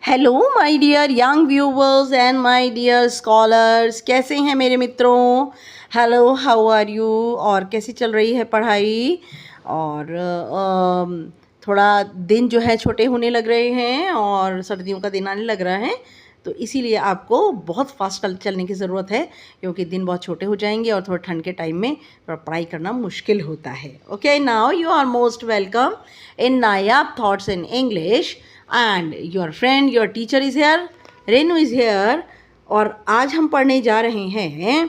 Hello my dear young viewers and my dear scholars, कैसे हैं मेरे मित्रों। Hello, how are you. और कैसी चल रही है पढ़ाई। और थोड़ा दिन जो है छोटे होने लग रहे हैं और सर्दियों का दिन आने लग रहा है, तो इसीलिए आपको बहुत फास्ट चलने की ज़रूरत है, क्योंकि दिन बहुत छोटे हो जाएंगे और थोड़ा ठंड के टाइम में थोड़ा पढ़ाई करना मुश्किल होता है। Okay, now you are most welcome in Nayab Thoughts in English and your friend, your teacher is here, Renu is here। और आज हम पढ़ने जा रहे हैं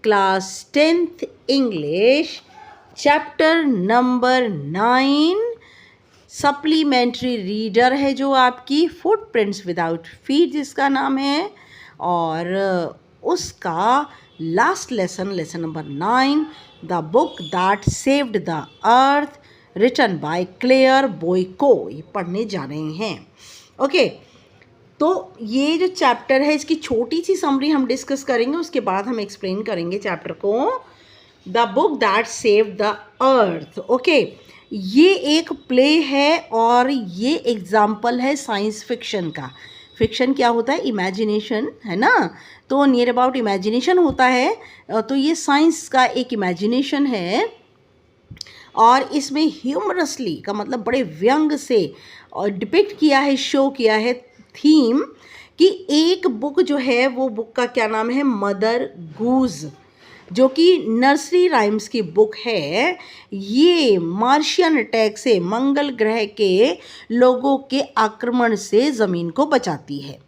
class 10th English chapter number 9। Supplementary reader है जो आपकी फुटप्रिंट्स विदाउट फीट जिसका नाम है, और उसका last lesson, lesson number 9, the book that saved the earth, written by Claire Boiko, ये पढ़ने जा रहे हैं। ओके, तो ये जो चैप्टर है इसकी छोटी सी समरी हम डिस्कस करेंगे, उसके बाद हम एक्सप्लेन करेंगे चैप्टर को। The book that saved the earth. Okay, ये एक प्ले है और ये एग्जाम्पल है साइंस फिक्शन का। फिक्शन क्या होता है? इमेजिनेशन, है ना। तो नियर अबाउट इमेजिनेशन होता है, तो ये साइंस का एक इमेजिनेशन है। और इसमें ह्यूमरसली का मतलब बड़े व्यंग से और डिपिक्ट किया है, शो किया है थीम कि एक बुक जो है वो बुक का क्या नाम है? मदर गूज, जो कि नर्सरी राइम्स की बुक है। ये मार्शियन अटैक से, मंगल ग्रह के लोगों के आक्रमण से ज़मीन को बचाती है।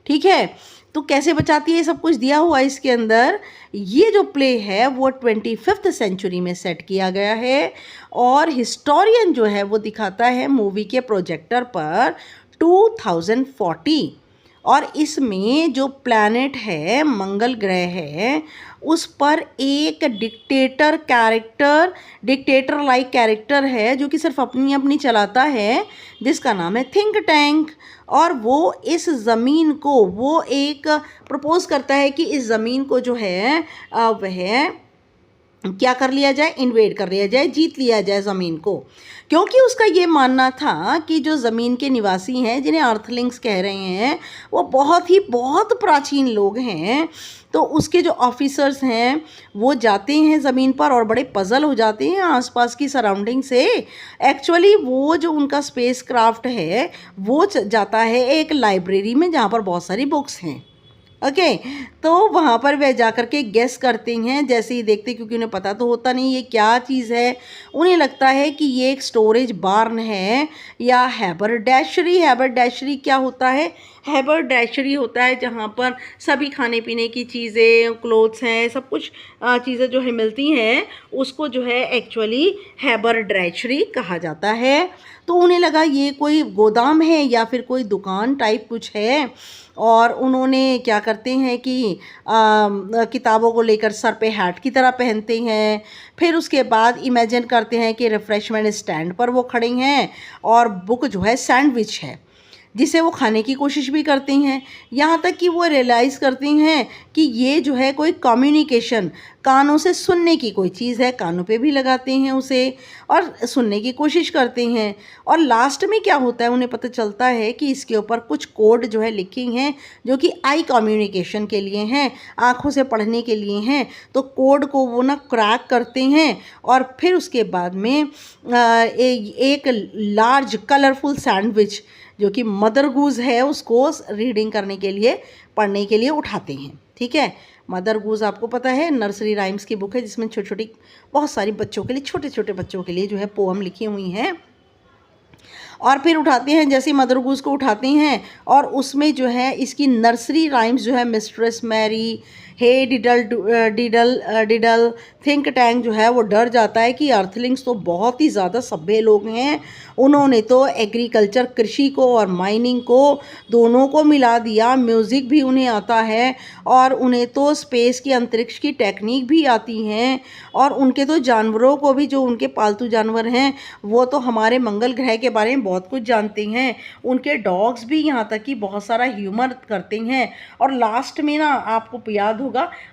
ठीक है, तो कैसे बचाती है सब कुछ दिया हुआ इसके अंदर। ये जो प्ले है वो 25th सेंचुरी में सेट किया गया है, और हिस्टोरियन जो है वो दिखाता है मूवी के प्रोजेक्टर पर 2040। और इसमें जो प्लैनेट है, मंगल ग्रह है, उस पर एक डिक्टेटर लाइक कैरेक्टर है जो कि सिर्फ अपनी अपनी चलाता है, जिसका नाम है थिंक टैंक। और वो इस ज़मीन को, वो एक प्रपोज करता है कि इस ज़मीन को जो है वह क्या कर लिया जाए? इन्वेड कर लिया जाए, जीत लिया जाए ज़मीन को। क्योंकि उसका ये मानना था कि जो ज़मीन के निवासी हैं, जिन्हें अर्थलिंग्स कह रहे हैं, वो बहुत प्राचीन लोग हैं। तो उसके जो ऑफिसर्स हैं वो जाते हैं ज़मीन पर और बड़े पज़ल हो जाते हैं आसपास की सराउंडिंग से। एक्चुअली वो जो उनका स्पेस क्राफ्ट है वो जाता है एक लाइब्रेरी में जहाँ पर बहुत सारी बुक्स हैं। ओके, तो वहाँ पर वह जाकर के गेस करते हैं, जैसे ही देखते, क्योंकि उन्हें पता तो होता नहीं ये क्या चीज़ है। उन्हें लगता है कि ये एक स्टोरेज बार्न है या हैबरडैशरी। हैबरडैशरी क्या होता है? हैबरडैशरी होता है जहाँ पर सभी खाने पीने की चीज़ें, क्लोथ्स हैं, सब कुछ चीज़ें जो है मिलती हैं, उसको जो है एक्चुअली हैबरडैशरी कहा जाता है। तो उन्हें लगा ये कोई गोदाम है या फिर कोई दुकान टाइप कुछ है, और उन्होंने क्या करते हैं कि किताबों को लेकर सर पे हैट की तरह पहनते हैं। फिर उसके बाद इमेजिन करते हैं कि रिफ़्रेशमेंट स्टैंड पर वो खड़े हैं और बुक जो है सैंडविच है, जिसे वो खाने की कोशिश भी करते हैं। यहाँ तक कि वो रियलाइज़ करती हैं कि ये जो है कोई कम्युनिकेशन, कानों से सुनने की कोई चीज़ है। कानों पे भी लगाते हैं उसे और सुनने की कोशिश करते हैं। और लास्ट में क्या होता है, उन्हें पता चलता है कि इसके ऊपर कुछ कोड जो है लिखे हैं, जो कि आई कम्युनिकेशन के लिए हैं, आँखों से पढ़ने के लिए हैं। तो कोड को वो ना क्रैक करते हैं, और फिर उसके बाद में एक लार्ज कलरफुल सैंडविच जो कि मदर गूज है, उसको रीडिंग करने के लिए, पढ़ने के लिए उठाते हैं। ठीक है, मदर गूज आपको पता है नर्सरी राइम्स की बुक है, जिसमें छोटी छोटी बहुत सारी बच्चों के लिए, छोटे छोटे बच्चों के लिए जो है पोअम लिखी हुई हैं। और फिर उठाते हैं, जैसे मदर गूज को उठाते हैं, और उसमें जो है इसकी नर्सरी राइम्स जो है, मिस्ट्रेस मैरी, हे डिडल डिडल डिडल, थिंक टैंक जो है वो डर जाता है कि अर्थलिंग्स तो बहुत ही ज़्यादा सभ्य लोग हैं। उन्होंने तो एग्रीकल्चर, कृषि को और माइनिंग को, दोनों को मिला दिया। म्यूज़िक भी उन्हें आता है, और उन्हें तो स्पेस की, अंतरिक्ष की टेक्निक भी आती हैं। और उनके तो जानवरों को भी, जो उनके पालतू जानवर हैं, वो तो हमारे मंगल ग्रह के बारे में बहुत कुछ जानते हैं। उनके डॉग्स भी यहाँ तक कि बहुत सारा ह्यूमर करते हैं। और लास्ट में ना, आपको याद होगा,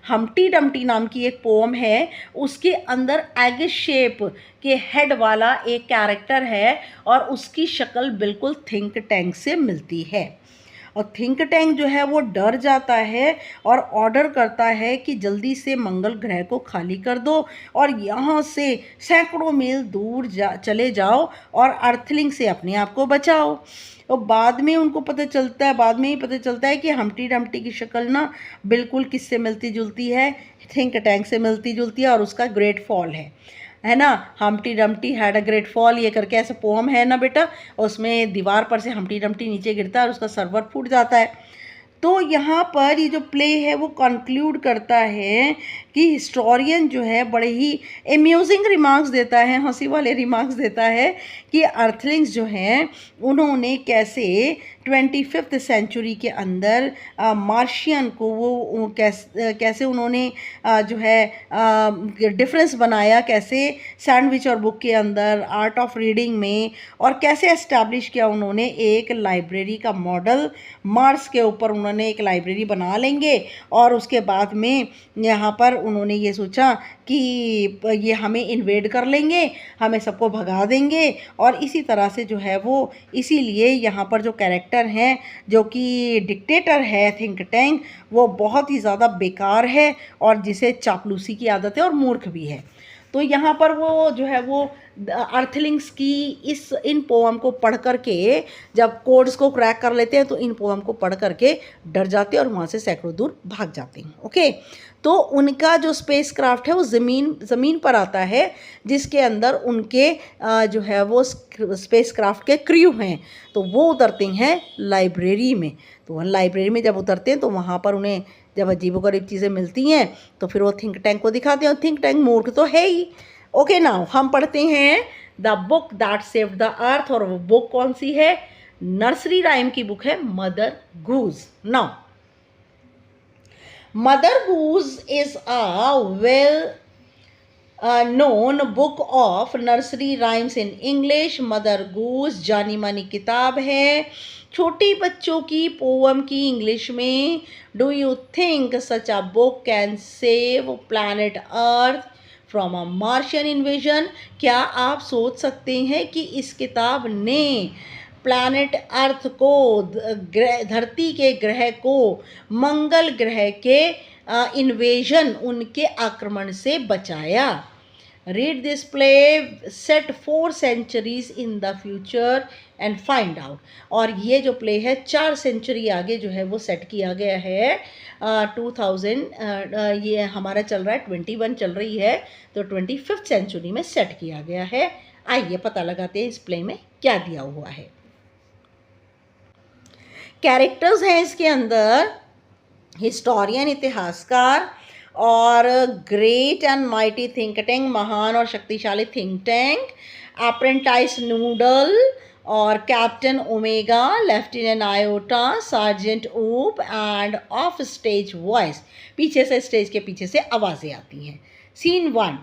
हम्टी डम्टी नाम की एक पोम है, उसके अंदर एग शेप के हेड वाला एक कैरेक्टर है, और उसकी शक्ल बिल्कुल थिंक टैंक से मिलती है। और थिंक टैंक जो है वो डर जाता है और ऑर्डर करता है कि जल्दी से मंगल ग्रह को खाली कर दो और यहाँ से सैकड़ों मील दूर चले जाओ और अर्थलिंग से अपने आप को बचाओ। और बाद में उनको पता चलता है, बाद में ही पता चलता है कि हम्टी डम्टी की शक्ल ना बिल्कुल किससे मिलती जुलती है, थिंक टैंक से मिलती जुलती है और उसका ग्रेट फॉल है ना। Humpty Dumpty had a great fall ये करके ऐसा पोम है ना बेटा, उसमें दीवार पर से हम्टी डम्टी नीचे गिरता है और उसका सर्वर फूट जाता है। तो यहाँ पर ये जो प्ले है वो कंक्लूड करता है कि हिस्टोरियन जो है बड़े ही एम्यूजिंग रिमार्क्स देता है, हंसी वाले रिमार्क्स देता है कि अर्थलिंग्स जो हैं उन्होंने कैसे 25th सेंचुरी के अंदर मार्शियन को वो कैसे उन्होंने जो है डिफरेंस बनाया, कैसे सैंडविच और बुक के अंदर आर्ट ऑफ रीडिंग में, और कैसे एस्टैब्लिश किया उन्होंने एक लाइब्रेरी का मॉडल। मार्स के ऊपर उन्होंने एक लाइब्रेरी बना लेंगे और उसके बाद में यहाँ पर उन्होंने ये सोचा कि ये हमें इन्वेड कर लेंगे, हमें सबको भगा देंगे। और इसी तरह से जो है वो इसीलिए यहाँ पर जो कैरेक्टर हैं जो कि डिक्टेटर है थिंक टैंक, वो बहुत ही ज़्यादा बेकार है और जिसे चापलूसी की आदत है और मूर्ख भी है। तो यहाँ पर वो जो है वो अर्थलिंग्स की इन पोअम को पढ़ करके जब कोड्स को क्रैक कर लेते हैं तो इन पोअम को पढ़ करके डर जाते हैं और वहाँ से सैकड़ों दूर भाग जाते हैं। ओके, तो उनका जो स्पेस क्राफ्ट है वो ज़मीन पर आता है जिसके अंदर उनके जो है वो स्पेस क्राफ्ट के क्रू हैं। तो वो उतरते हैं लाइब्रेरी में। तो वह लाइब्रेरी में जब उतरते हैं तो वहाँ पर उन्हें जब अजीबोगरीब चीज़ें मिलती हैं तो फिर वो थिंक टैंक को दिखाते हैं और थिंक टैंक मूर्ख तो है ही। ओके, नाउ हम पढ़ते हैं the book that saved the earth. और वो बुक कौन सी है? नर्सरी राइम की बुक है Mother Goose. Now Mother Goose is a well known book of nursery rhymes in English। Mother Goose जानी मानी किताब है छोटी बच्चों की पोअम की इंग्लिश में। Do you think such a book can save planet earth from a Martian invasion? क्या आप सोच सकते हैं कि इस किताब ने प्लैनेट अर्थ को, धरती के ग्रह को, मंगल ग्रह के इन्वेजन, उनके आक्रमण से बचाया? Read this play set 4 centuries in the future and find out. और ये जो प्ले है 4 सेंचुरी आगे जो है वो सेट किया गया है। 2000 ये हमारा चल रहा है 21 चल रही है तो 25th सेंचुरी में सेट किया गया है। आइए पता लगाते हैं इस प्ले में क्या दिया हुआ है। कैरेक्टर्स हैं इसके अंदर हिस्टोरियन इतिहासकार और great and mighty think tank, महान और शक्तिशाली थिंक टैंक, अप्रेंटाइज नूडल और captain omega, lieutenant Iota, sergeant Oop end of stage voice. पीछे से स्टेज के पीछे से आवाज़ें आती हैं। सीन 1,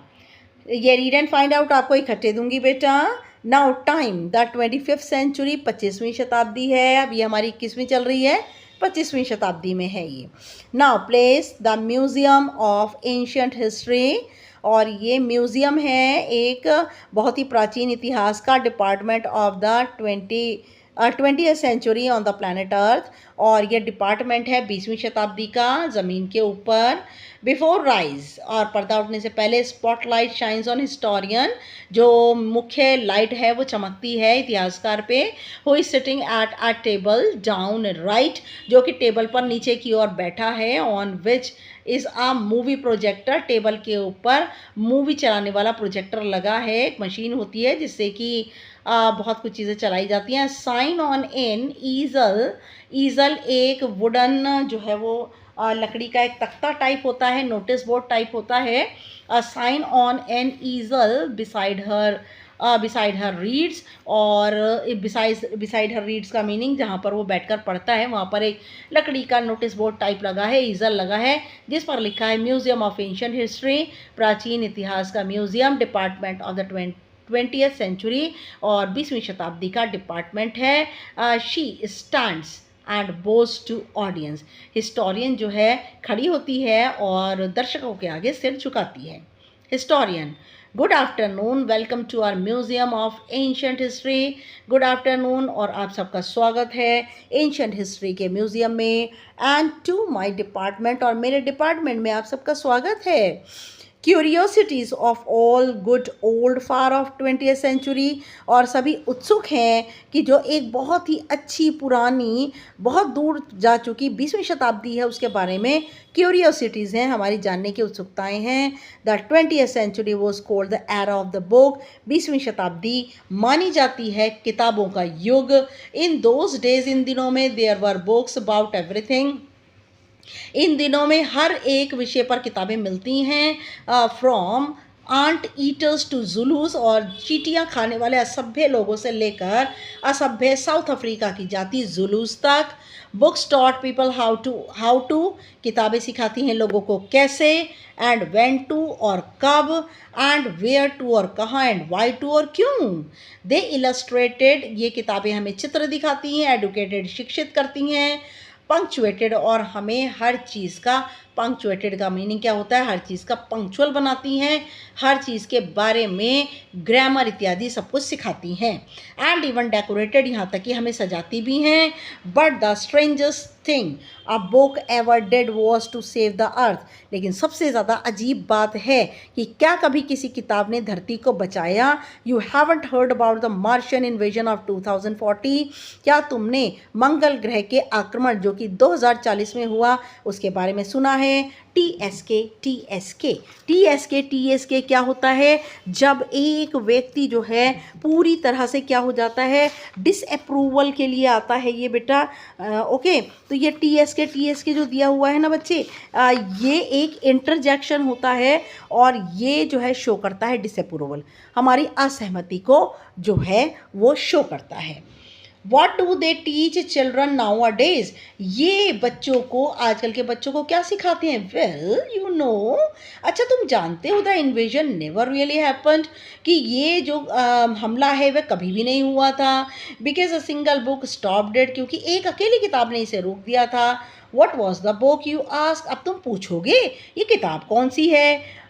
ये रीड एंड फाइंड आउट आपको इकट्ठे दूंगी बेटा। Now time the 25th century, 25वीं शताब्दी है। अब ये हमारी 21वीं चल रही है, 25वीं शताब्दी में है ये। Now place the museum of ancient history. और ये म्यूज़ियम है एक बहुत ही प्राचीन इतिहास का, department of the 20th century on the planet earth. और ये डिपार्टमेंट है 20वीं शताब्दी का, ज़मीन के ऊपर। बिफोर राइज, और पर्दा उठने से पहले, स्पॉटलाइट शाइन्स ऑन हिस्टोरियन, जो मुख्य लाइट है वो चमकती है इतिहासकार पे। Who is sitting at a table down right, जो कि टेबल पर नीचे की ओर बैठा है। On which is a movie projector, table के ऊपर मूवी चलाने वाला प्रोजेक्टर लगा है। एक मशीन होती है जिससे कि बहुत कुछ चीज़ें चलाई जाती हैं। साइन ऑन एन ईजल, ईजल एक वुडन जो है वो लकड़ी का एक तख्ता टाइप होता है, नोटिस बोर्ड टाइप होता है। Sign on an easel beside her reads. और बिसाइड हर रीड्स का मीनिंग जहाँ पर वो बैठकर पढ़ता है वहाँ पर एक लकड़ी का नोटिस बोर्ड टाइप लगा है, ईजल लगा है, जिस पर लिखा है म्यूजियम ऑफ एंशिएंट हिस्ट्री, प्राचीन इतिहास का museum, department of the 20th century, और 20वीं शताब्दी का डिपार्टमेंट है। She stands and bows to audience, historian जो है खड़ी होती है और दर्शकों के आगे सिर झुकाती है। Historian, good afternoon, welcome to our museum of ancient history. Good afternoon और आप सबका स्वागत है एंशंट हिस्ट्री के म्यूजियम में एंड टू माय डिपार्टमेंट, और मेरे डिपार्टमेंट में आप सबका स्वागत है। Curiosities of all good old far of 20th century, और सभी उत्सुक हैं कि जो एक बहुत ही अच्छी पुरानी बहुत दूर जा चुकी 20वीं शताब्दी है उसके बारे में क्यूरियोसिटीज़ हैं, हमारी जानने की उत्सुकताएं हैं। The 20th century was called the era of the book. 20वीं शताब्दी मानी जाती है किताबों का युग। इन दोज डेज, इन दिनों में, there were books about everything. इन दिनों में हर एक विषय पर किताबें मिलती हैं, फ्रॉम आंट ईटर्स टू जुलूस, और चींटियाँ खाने वाले असभ्य लोगों से लेकर असभ्य साउथ अफ्रीका की जाति जुलूस तक। Books taught people how to, किताबें सिखाती हैं लोगों को कैसे, एंड व्हेन टू और कब, एंड वेयर टू और कहाँ, एंड वाई टू और क्यों। दे इलस्ट्रेटेड, ये किताबें हमें चित्र दिखाती हैं। एडुकेटेड, शिक्षित करती हैं। पंक्चुएटेड, और हमें हर चीज़ का, पंक्चुएटेड का मीनिंग क्या होता है, हर चीज़ का पंक्चुअल बनाती हैं, हर चीज़ के बारे में ग्रामर इत्यादि सब कुछ सिखाती हैं। एंड इवन डेकोरेटेड, यहाँ तक कि हमें सजाती भी हैं। But the strangest thing a book ever did was to save the earth, लेकिन सबसे ज़्यादा अजीब बात है कि क्या कभी किसी किताब ने धरती को बचाया। You haven't heard about the Martian invasion of 2040, क्या तुमने मंगल ग्रह के आक्रमण जो कि 2040 में हुआ उसके बारे में सुना है। टीएसके क्या होता है, जब एक व्यक्ति जो है पूरी तरह से क्या हो जाता है, डिसअप्रूवल के लिए आता है ये बेटा। ओके, तो ये टीएसके जो दिया हुआ है ना बच्चे, ये एक इंटरजेक्शन होता है और ये जो है शो करता है डिसअप्रूवल, हमारी असहमति को जो है वो शो करता है। What do they teach children nowadays? ये बच्चों को, आजकल के बच्चों को क्या सिखाते हैं? Well, you know, अच्छा तुम जानते हो the invasion never really happened, कि ये जो हमला है वह कभी भी नहीं हुआ था। Because a single book stopped it, क्योंकि एक अकेली किताब ने इसे रोक दिया था। What was the book, you ask? अब तुम पूछोगे ये किताब कौन सी है?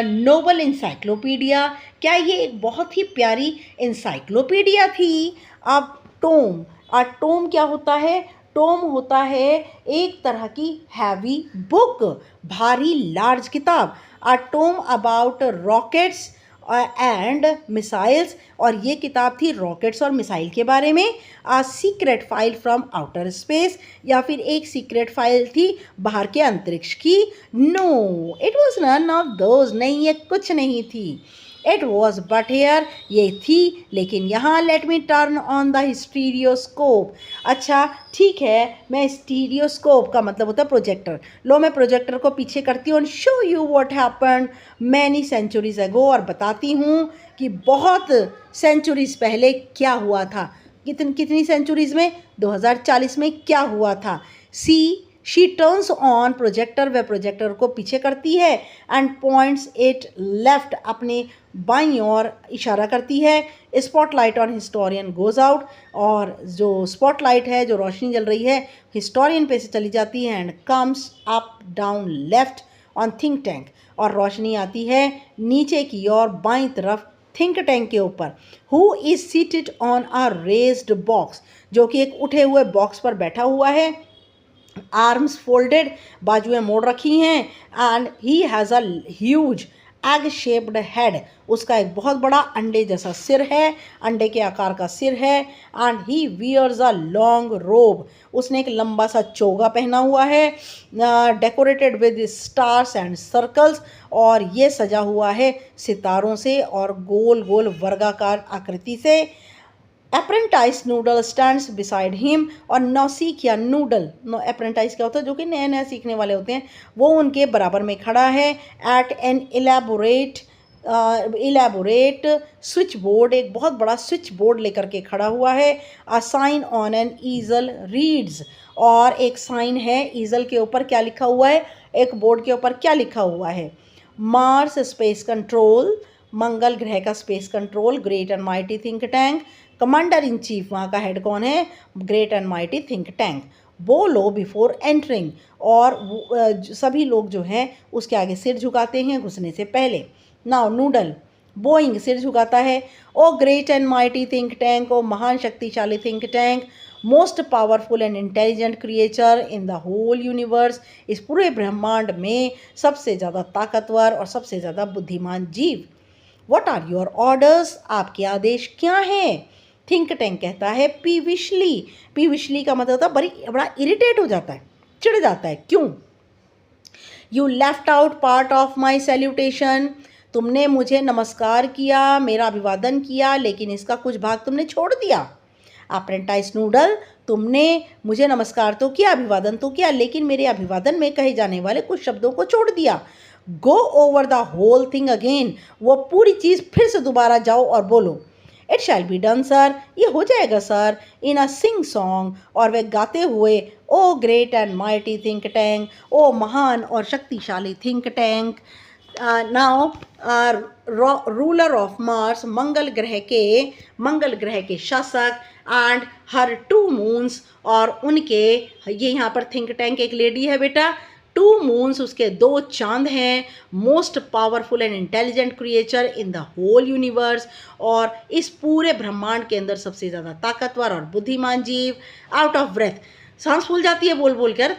नोबल इंसाइक्लोपीडिया, क्या ये एक बहुत ही प्यारी इंसाइक्लोपीडिया थी? अब टोम क्या होता है? टोम होता है एक तरह की हैवी बुक, भारी लार्ज किताब। A tome about rockets and missiles, और ये किताब थी रॉकेट्स और मिसाइल के बारे में। A secret file from outer space, या फिर एक सीक्रेट फाइल थी बाहर के अंतरिक्ष की। No, it was none of those, नहीं ये कुछ नहीं थी। इट वॉज बट हेयर, ये थी लेकिन यहाँ। Let me turn on the stereoscope. अच्छा ठीक है, मैं स्टीरियोस्कोप का मतलब होता है प्रोजेक्टर। लो मैं प्रोजेक्टर को पीछे करती हूँ और show you what happened many centuries ago, और बताती हूँ कि बहुत सेंचुरीज पहले क्या हुआ था। कितनी सेंचुरीज में? 2040 में क्या हुआ था। शी टर्न्स ऑन प्रोजेक्टर, वह प्रोजेक्टर को पीछे करती है, एंड पॉइंट्स इट लेफ्ट, अपने बाईं ओर इशारा करती है। Spotlight on historian goes out, और जो स्पॉटलाइट है, जो रोशनी जल रही है, हिस्टोरियन पे से चली जाती है, and comes up down left on think tank, और रोशनी आती है नीचे की ओर बाईं तरफ थिंक टैंक के ऊपर। Who is seated on a raised box, जो कि एक उठे हुए बॉक्स पर बैठा हुआ है। आर्म्स फोल्डेड, बाजुएं मोड़ रखी हैं, and he has a huge egg shaped head, उसका एक बहुत बड़ा अंडे जैसा सिर है, अंडे के आकार का सिर है। And he wears a long robe, उसने एक लंबा सा चोगा पहना हुआ है। Decorated with stars and circles, और ये सजा हुआ है सितारों से और गोल गोल वर्गाकार आकृति से। Apprentice noodle stands beside him, और नौसीख या नूडल, अप्रेंटाइज क्या होता है, जो कि नया नया सीखने वाले होते हैं, वो उनके बराबर में खड़ा है। At an elaborate switchboard, एक बहुत बड़ा स्विच बोर्ड लेकर के खड़ा हुआ है। A sign on an easel reads, और एक साइन है ईजल के ऊपर, क्या लिखा हुआ है, एक बोर्ड के ऊपर क्या लिखा हुआ है? मार्स स्पेस कंट्रोल, मंगल ग्रह का space control, great and mighty think tank. Commander in chief, वहाँ का हेड कौन है? Great and mighty think tank. बोलो बिफोर एंटरिंग, और सभी लोग जो हैं उसके आगे सिर झुकाते हैं घुसने से पहले। नाउ नूडल, बोइंग सिर झुकाता है, O great and mighty think tank, O महान शक्तिशाली think tank, most powerful and intelligent creature in the whole universe, इस पूरे ब्रह्मांड में सबसे ज़्यादा ताकतवर और सबसे ज़्यादा बुद्धिमान जीव। व्हाट आर योर ऑर्डर्स, आपके आदेश क्या हैं? थिंक टैंक कहता है पीविशली, पीविशली का मतलब होता है बड़ा इरिटेट हो जाता है, चिढ़ जाता है। क्यों? You left out part of my salutation, तुमने मुझे नमस्कार किया, मेरा अभिवादन किया, लेकिन इसका कुछ भाग तुमने छोड़ दिया। अप्रेंटाइज नूडल, तुमने मुझे नमस्कार तो किया, अभिवादन तो किया, लेकिन मेरे अभिवादन में कहे जाने वाले कुछ शब्दों को छोड़ दिया। Go over the whole thing again, वो पूरी चीज़ फिर से दोबारा जाओ और बोलो। It shall be done sir, ये हो जाएगा सर, इन अ सिंग सॉन्ग, और वे गाते हुए, O great and mighty think tank, O महान और शक्तिशाली think tank. Now ruler of Mars, मंगल ग्रह के शासक, एंड हर 2 मून्स, और उनके, ये यहाँ पर थिंक टैंक एक लेडी है बेटा, 2 मून्स उसके 2 चांद हैं, most powerful and intelligent creature in the whole universe, और इस पूरे ब्रह्मांड के अंदर सबसे ज़्यादा ताकतवर और बुद्धिमान जीव। आउट ऑफ ब्रेथ, सांस फूल जाती है बोल बोल कर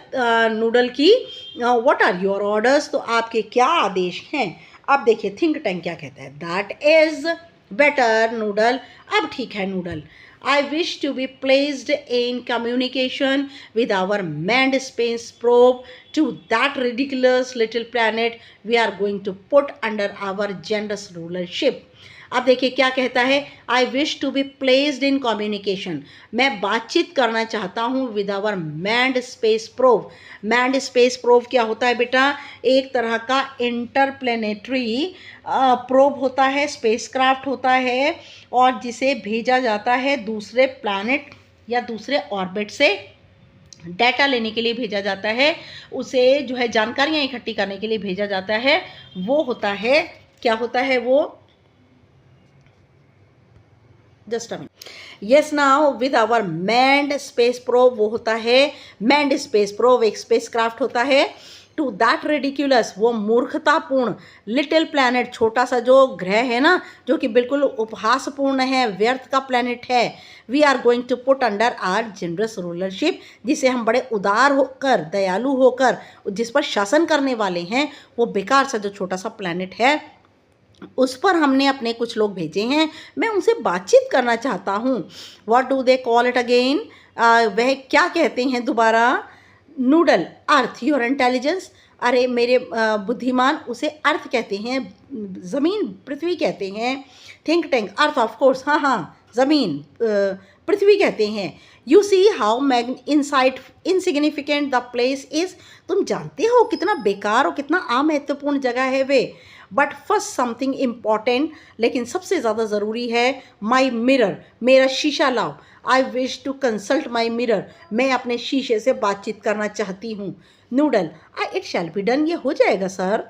नूडल की। व्हाट आर योर ऑर्डर्स, तो आपके क्या आदेश हैं? अब देखिए थिंक टैंक क्या कहता है, दैट इज बेटर नूडल, अब ठीक है noodle. I wish to be placed in communication with our manned space probe to that ridiculous little planet we are going to put under our generous rulership. अब देखिए क्या कहता है, I wish to be placed in communication, मैं बातचीत करना चाहता हूँ with our manned space probe. Manned space probe क्या होता है बेटा? एक तरह का इंटरप्लेनेटरी प्रोब होता है, स्पेसक्राफ्ट होता है, और जिसे भेजा जाता है दूसरे प्लैनेट या दूसरे ऑर्बिट से डाटा लेने के लिए भेजा जाता है, उसे जो है जानकारियाँ इकट्ठी करने के लिए भेजा जाता है। वो होता है, क्या होता है वो? Just a minute, yes now with our manned space probe, वो होता है मैंड स्पेस प्रोब, एक स्पेस क्राफ्ट होता है, टू दैट रेडिक्यूलस, वो मूर्खतापूर्ण लिटिल प्लैनेट, छोटा सा जो ग्रह है ना, जो कि बिल्कुल उपहासपूर्ण है, व्यर्थ का प्लैनेट है, we are going to put under our generous rulership, जिसे हम बड़े उदार होकर, दयालु होकर, जिस पर शासन करने वाले हैं, वो बेकार सा जो छोटा सा प्लैनेट है उस पर हमने अपने कुछ लोग भेजे हैं, मैं उनसे बातचीत करना चाहता हूँ। What do they call it again, वह क्या कहते हैं दोबारा? नूडल, अर्थ, योर इंटेलिजेंस, अरे मेरे बुद्धिमान, उसे अर्थ कहते हैं, ज़मीन पृथ्वी कहते हैं। Think tank, earth of course, हाँ हाँ ज़मीन पृथ्वी कहते हैं। You see how insignificant the place is, तुम जानते हो कितना बेकार और कितना अमहत्वपूर्ण जगह है वे। बट फर्स्ट समथिंग इम्पॉर्टेंट, लेकिन सबसे ज़्यादा ज़रूरी है, माई मिरर, मेरा शीशा लाओ। I wish to consult my mirror, मैं अपने शीशे से बातचीत करना चाहती हूँ। Noodle, it shall be done, ये हो जाएगा सर।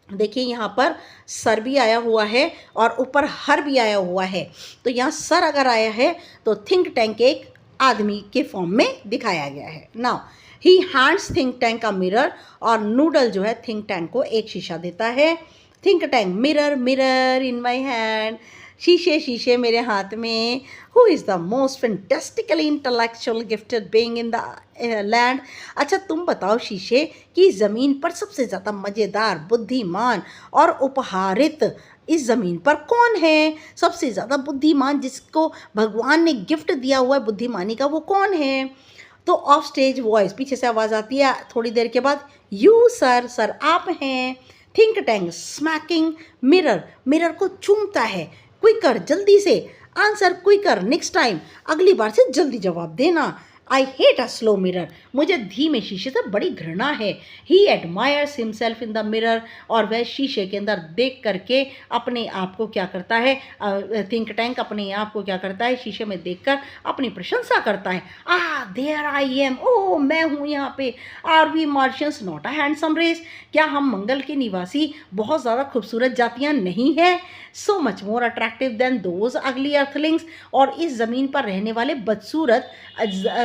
देखिए यहाँ पर सर भी आया हुआ है और ऊपर हर भी आया हुआ है, तो यहाँ सर अगर आया है तो थिंक टैंक एक आदमी के फॉर्म में दिखाया गया है। Now he hands think tank का मिरर, और नूडल जो है थिंक टैंक को एक शीशा देता है। Think tank, mirror mirror in my hand, शीशे शीशे मेरे हाथ में। Who is the most fantastically intellectual gifted being in the land, अच्छा तुम बताओ शीशे कि ज़मीन पर सबसे ज़्यादा मज़ेदार, बुद्धिमान और उपहारित इस ज़मीन पर कौन है? सबसे ज़्यादा बुद्धिमान जिसको भगवान ने गिफ्ट दिया हुआ है बुद्धिमानी का, वो कौन है? तो ऑफ स्टेज वॉइस, पीछे से आवाज़ आती है थोड़ी देर के बाद, यू सर, सर आप हैं। Think tank smacking mirror, mirror को चूमता है, क्विकर, जल्दी से, आंसर क्विकर, नेक्स्ट टाइम, अगली बार से जल्दी जवाब देना। I hate a slow mirror, मुझे धीमे शीशे से बड़ी घृणा है। He admires himself in the mirror, और वह शीशे के अंदर देख करके अपने आप को क्या करता है? थिंक टैंक अपने आप को क्या करता है? शीशे में देखकर अपनी प्रशंसा करता है। देयर आई एम, ओह मैं हूँ यहाँ पे। Are we Martians not a handsome race, क्या हम मंगल के निवासी बहुत ज़्यादा खूबसूरत जातियाँ नहीं हैं? So much more attractive than those ugly earthlings, और इस ज़मीन पर रहने वाले बदसूरत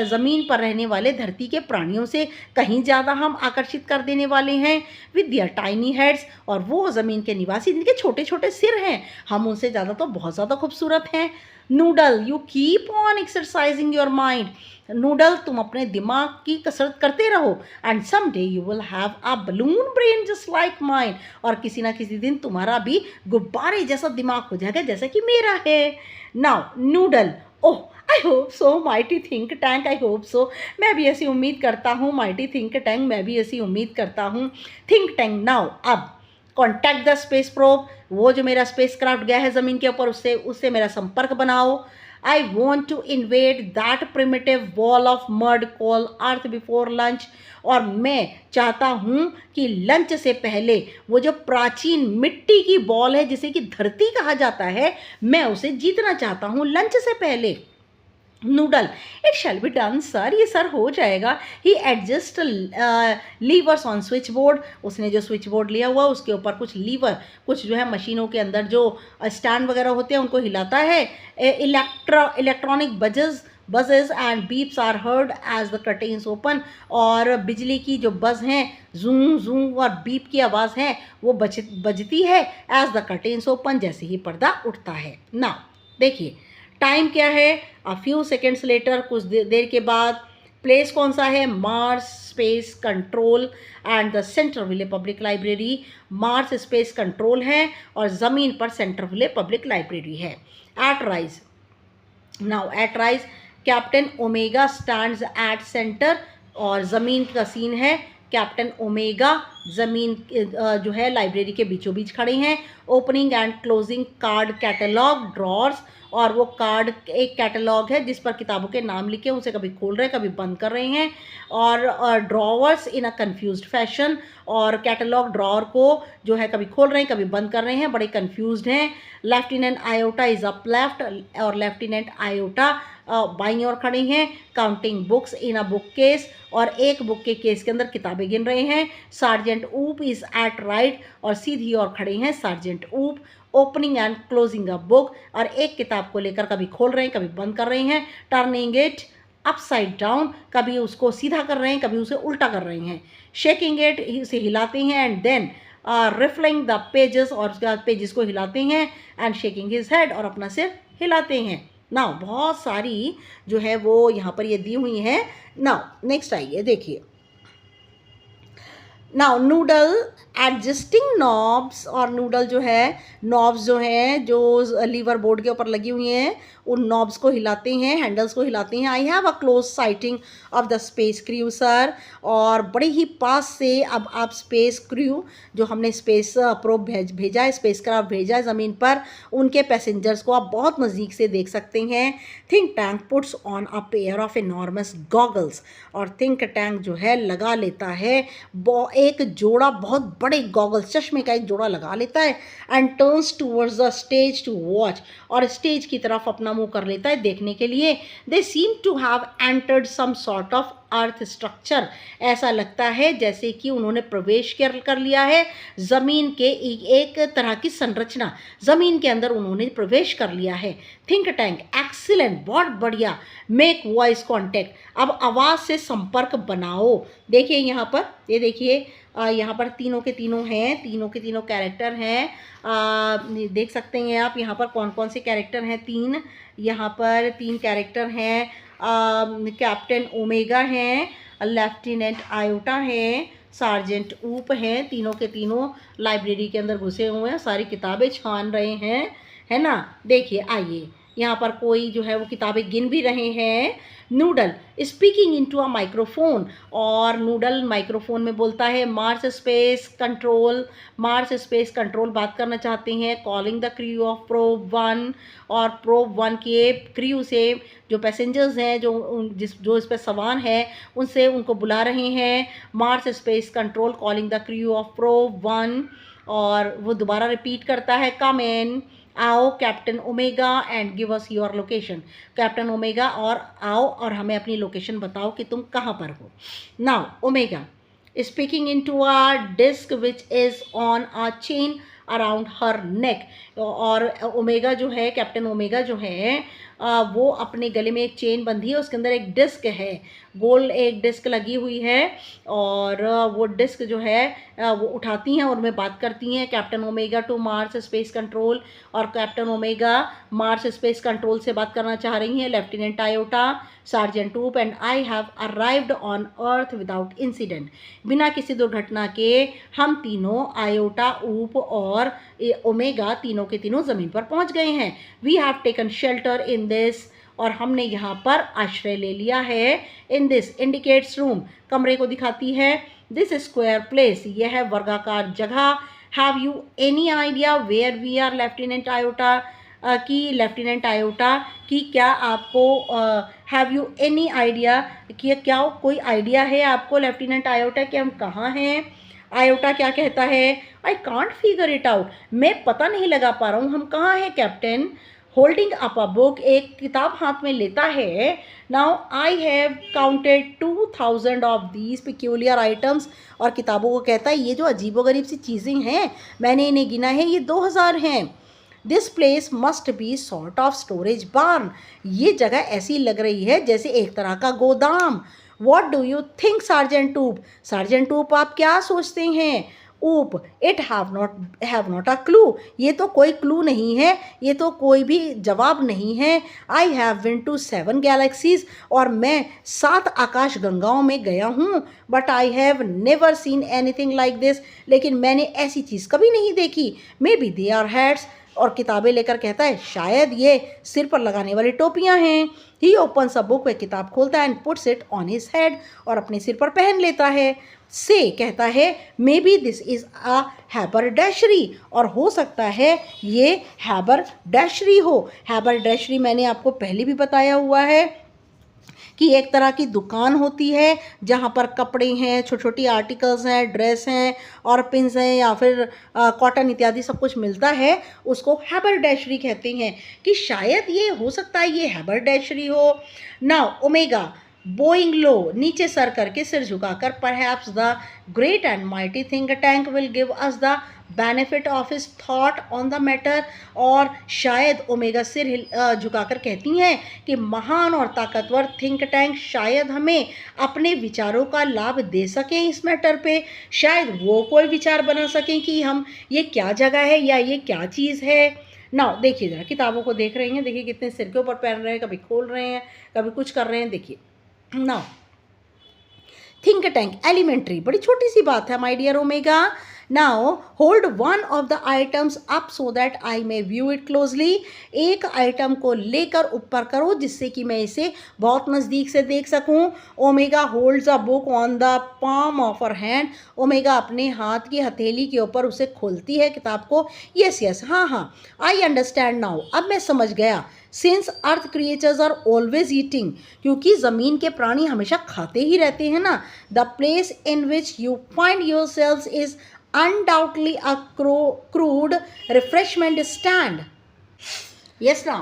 ज़मीन पर रहने वाले धरती के प्राणियों से कहीं ज़्यादा हम आकर्षित कर देने वाले हैं विद देयर टाइनी हेड्स, और वो ज़मीन के निवासी जिनके छोटे छोटे सिर हैं, हम उनसे ज़्यादा तो बहुत ज़्यादा खूबसूरत हैं। Noodle, you keep on exercising your mind. Noodle, तुम अपने दिमाग की कसरत करते रहो, and some day you will have a balloon brain just like mind, और किसी ना किसी दिन तुम्हारा भी गुब्बारे जैसा दिमाग हो जाएगा जैसा कि मेरा है। Now noodle, oh I hope so mighty think tank, I hope so, मैं भी ऐसी उम्मीद करता हूँ। माइटी थिंक टैंक, मैं भी ऐसी उम्मीद करता हूँ। थिंक टैंक, नाउ अब कॉन्टैक्ट द स्पेस प्रोब, वो जो मेरा स्पेस क्राफ्ट गया है ज़मीन के ऊपर, उससे मेरा संपर्क बनाओ। I want to invade that primitive wall of mud called Earth before lunch, और मैं चाहता हूँ कि लंच से पहले वो जो प्राचीन मिट्टी की बॉल है जिसे कि धरती कहा जाता है, मैं उसे जीतना चाहता हूँ लंच से पहले। Noodle, it shall be done sir, ये सर हो जाएगा। He adjusts levers on switchboard, उसने जो स्विच बोर्ड लिया हुआ उसके ऊपर कुछ लीवर, कुछ जो है मशीनों के अंदर जो स्टैंड वगैरह होते हैं उनको हिलाता है। Electronic buzzes and beeps are heard as the curtains open, और बिजली की जो बज़ हैं, जूं जूं और बीप की आवाज़ है वो बजती है as the curtains open, जैसे ही पर्दा उठता है। ना देखिए टाइम क्या है, अ फ्यू सेकेंड्स लेटर, कुछ देर के बाद। प्लेस कौन सा है, Mars space control and the central public library. Mars space control है और ज़मीन पर सेंट्रल पब्लिक लाइब्रेरी है। At rise, now at rise captain Omega stands at centre, और ज़मीन का सीन है। कैप्टन ओमेगा ज़मीन जो है लाइब्रेरी के बीचों बीच खड़े हैं। Opening and closing card catalogue drawers, और वो कार्ड एक कैटलॉग है जिस पर किताबों के नाम लिखे, उसे कभी खोल रहे हैं कभी बंद कर रहे हैं। और ड्रॉवर्स इन अ कंफ्यूज्ड फैशन, और कैटलॉग ड्रॉर को जो है कभी खोल रहे हैं कभी बंद कर रहे हैं, बड़े कंफ्यूज्ड हैं। Lieutenant iota is up left, और लेफ्टिनेंट आयोटा बाईं ओर खड़े हैं। Counting books in a book case, और एक बुक के केस के अंदर किताबें गिन रहे हैं। सार्जेंट ऊप इज एट राइट, और सीधी ओर खड़े हैं सार्जेंट ऊप। Opening and closing a book, और एक किताब को लेकर कभी खोल रहे हैं कभी बंद कर रहे हैं। टर्निंग इट अपसाइड डाउन, कभी उसको सीधा कर रहे हैं कभी उसे उल्टा कर रहे हैं। शेकिंग इट, इसे हिलाते हैं। And then riffling the pages, और उसके बाद पेजेस को हिलाते हैं। एंड शेकिंग हिज हेड, और अपना सिर हिलाते हैं। नाउ बहुत सारी जो है वो यहाँ पर ये दी हुई हैं। नाउ नेक्स्ट आइए देखिए। नाउ नूडल एडजस्टिंग नॉब्स, और नूडल जो है नॉब्स जो हैं जो लीवर बोर्ड के ऊपर लगी हुई हैं उन नॉब्स को हिलाते हैं, हैंडल्स को हिलाते हैं। I have a close sighting of the space crew sir, और बड़े ही पास से अब आप स्पेस क्रू जो हमने स्पेस प्रोब भेजा है, स्पेस क्राफ्ट भेजा है ज़मीन पर, उनके पैसेंजर्स को आप बहुत नज़दीक से देख सकते हैं। Think tank puts on a pair of enormous goggles, और थिंक टैंक जो है लगा लेता है एक जोड़ा बहुत बड़े गॉगल्स, चश्मे का एक जोड़ा लगा लेता है। And turns towards the stage to watch, और स्टेज की तरफ अपना मुंह कर लेता है देखने के लिए। They seem to have entered some sort of earth structure, ऐसा लगता है जैसे कि उन्होंने प्रवेश कर लिया है ज़मीन के एक तरह की संरचना, ज़मीन के अंदर उन्होंने प्रवेश कर लिया है। थिंक टैंक, एक्सीलेंट, बहुत बढ़िया। मेक वॉइस कॉन्टैक्ट, अब आवाज़ से संपर्क बनाओ। देखिए यहाँ पर, ये देखिए यहाँ पर तीनों के तीनों हैं, तीनों के तीनों कैरेक्टर हैं। देख सकते हैं आप यहाँ पर कौन कौन से कैरेक्टर हैं। तीन, यहाँ पर तीन कैरेक्टर हैं। कैप्टन ओमेगा हैं, लेफ्टिनेंट आयोटा हैं, सार्जेंट ऊप हैं। तीनों के तीनों लाइब्रेरी के अंदर घुसे हुए हैं, सारी किताबें छान रहे हैं, है ना। देखिए आइए यहाँ पर कोई जो है वो किताबें गिन भी रहे हैं। Noodle speaking into a microphone, और नूडल माइक्रोफोन में बोलता है Mars space control, Mars space control बात करना चाहते हैं। Calling the crew of probe 1, और प्रोब 1 के क्रू से जो पैसेंजर्स हैं जो इस पर सवार हैं उनसे उनको बुला रहे हैं। Mars space control calling the crew of probe 1, और वो दोबारा रिपीट करता है कम इन, आओ captain omega and give us your location. Captain omega और आओ और हमें अपनी लोकेशन बताओ कि तुम कहाँ पर हो। Now Omega speaking into a disc which is on a chain around her neck, और ओमेगा जो है, कैप्टन ओमेगा जो है वो अपने गले में एक चेन बंधी है, उसके अंदर एक डिस्क है, गोल एक डिस्क लगी हुई है, और वो डिस्क जो है वो उठाती हैं और उनमें बात करती हैं, captain Omega to Mars space control, और captain Omega Mars space control से बात करना चाह रही हैं, lieutenant Iota, sergeant Oop and I have arrived on earth without incident. बिना किसी दुर्घटना के हम तीनों, आयोटा, ऊप और ओमेगा, तीनों के तीनों ज़मीन पर पहुंच गए हैं। We have taken shelter in this, और हमने यहाँ पर आश्रय ले लिया है। इन दिस इंडिकेट्स रूम, कमरे को दिखाती है। दिस स्क्वायर प्लेस, यह है वर्गाकार जगह। Have you any idea where we are, lieutenant Iota की, लेफ्टिनेंट आयोटा की क्या आपको, हैव यू एनी आइडिया कि क्या कोई आइडिया है आपको लेफ्टिनेंट आयोटा कि हम कहाँ हैं? आयोटा क्या कहता है? I can't figure it out, मैं पता नहीं लगा पा रहा हूँ हम कहाँ हैं captain. Holding up a book, एक किताब हाथ में लेता है। Now I have counted 2000 of these peculiar items, और किताबों को कहता है ये जो अजीबोगरीब सी चीज़ें हैं मैंने इन्हें गिना है, ये 2000 हैं। This place must be sort of storage barn, ये जगह ऐसी लग रही है जैसे एक तरह का गोदाम। What do you think sergeant ऊप, सार्जेंट ऊप आप क्या सोचते हैं? ऊप, it have not a clue, ये तो कोई क्लू नहीं है, ये तो कोई भी जवाब नहीं है। I have been to 7 galaxies, और मैं 7 आकाश गंगाओं में गया हूँ। But I have never seen anything like this, लेकिन मैंने ऐसी चीज़ कभी नहीं देखी। Maybe they are hats, और किताबें लेकर कहता है शायद ये सिर पर लगाने वाली टोपियां हैं। ही ओपन्स अ बुक, वह किताब खोलता है and puts it on his head, और अपने सिर पर पहन लेता है। से कहता है maybe this is a haberdashery, और हो सकता है ये हैबरडैशरी हो। हैबरडैशरी मैंने आपको पहले भी बताया हुआ है कि एक तरह की दुकान होती है जहाँ पर कपड़े हैं, छोटी छोटी आर्टिकल्स हैं, ड्रेस हैं और पिन्स हैं, या फिर कॉटन इत्यादि सब कुछ मिलता है, उसको हैबरडैशरी कहते हैं। कि शायद ये हो सकता है ये हैबरडैशरी हो। नाउ ओमेगा बोइंग लो, नीचे सर करके, सिर झुकाकर, perhaps the great and mighty think tank will give us the benefit of his thought on the matter, और शायद ओमेगा सिर झुकाकर कहती हैं कि महान और ताकतवर थिंक टैंक शायद हमें अपने विचारों का लाभ दे सकें इस मैटर पे। शायद वो कोई विचार बना सकें कि हम ये क्या जगह है या ये क्या चीज़ है। नाउ देखिए ज़रा, किताबों को देख रहे हैं, देखिए कितने सिर के ऊपर पहन रहे हैं, कभी खोल रहे हैं, कभी कुछ कर रहे हैं। देखिए नाउ थिंक टैंक, एलिमेंट्री, बड़ी छोटी सी बात है my dear Omega. Now hold one of the items up so that I may view it closely, एक आइटम को लेकर ऊपर करो जिससे कि मैं इसे बहुत नज़दीक से देख सकूं। Omega holds a book on the palm of her hand, omega अपने हाथ की हथेली के ऊपर उसे खोलती है किताब को। यस यस, हाँ हाँ, आई अंडरस्टैंड नाउ, अब मैं समझ गया। Since earth creatures are always eating, क्योंकि ज़मीन के प्राणी हमेशा खाते ही रहते हैं ना। The place in which you find yourself is undoubtedly a crude refreshment stand. Yes ना,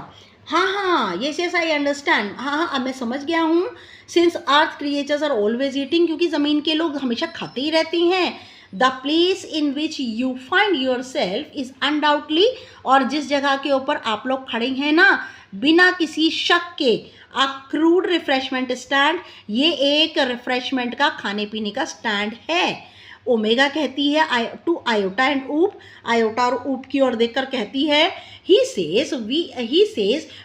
हाँ हाँ, यस यस आई अंडरस्टैंड, हाँ हाँ, अब मैं समझ गया हूँ। Since earth creatures are always eating, क्योंकि ज़मीन के लोग हमेशा खाते ही रहते हैं। The place in which you find yourself is undoubtedly, और जिस जगह के ऊपर आप लोग खड़े हैं ना, बिना किसी शक के, अ क्रूड रिफ्रेशमेंट स्टैंड, ये एक रिफ्रेशमेंट का, खाने पीने का स्टैंड है। ओमेगा कहती है to Iota and Oop, Iota और ऊप की ओर देखकर कहती है he says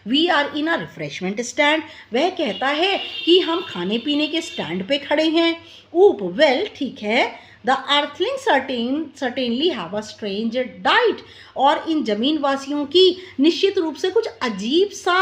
we are in a refreshment stand, वह कहता है कि हम खाने पीने के स्टैंड पे खड़े हैं। ऊप, वेल ठीक है, the earthling certainly have a strange diet, और इन जमीन वासियों की निश्चित रूप से कुछ अजीब सा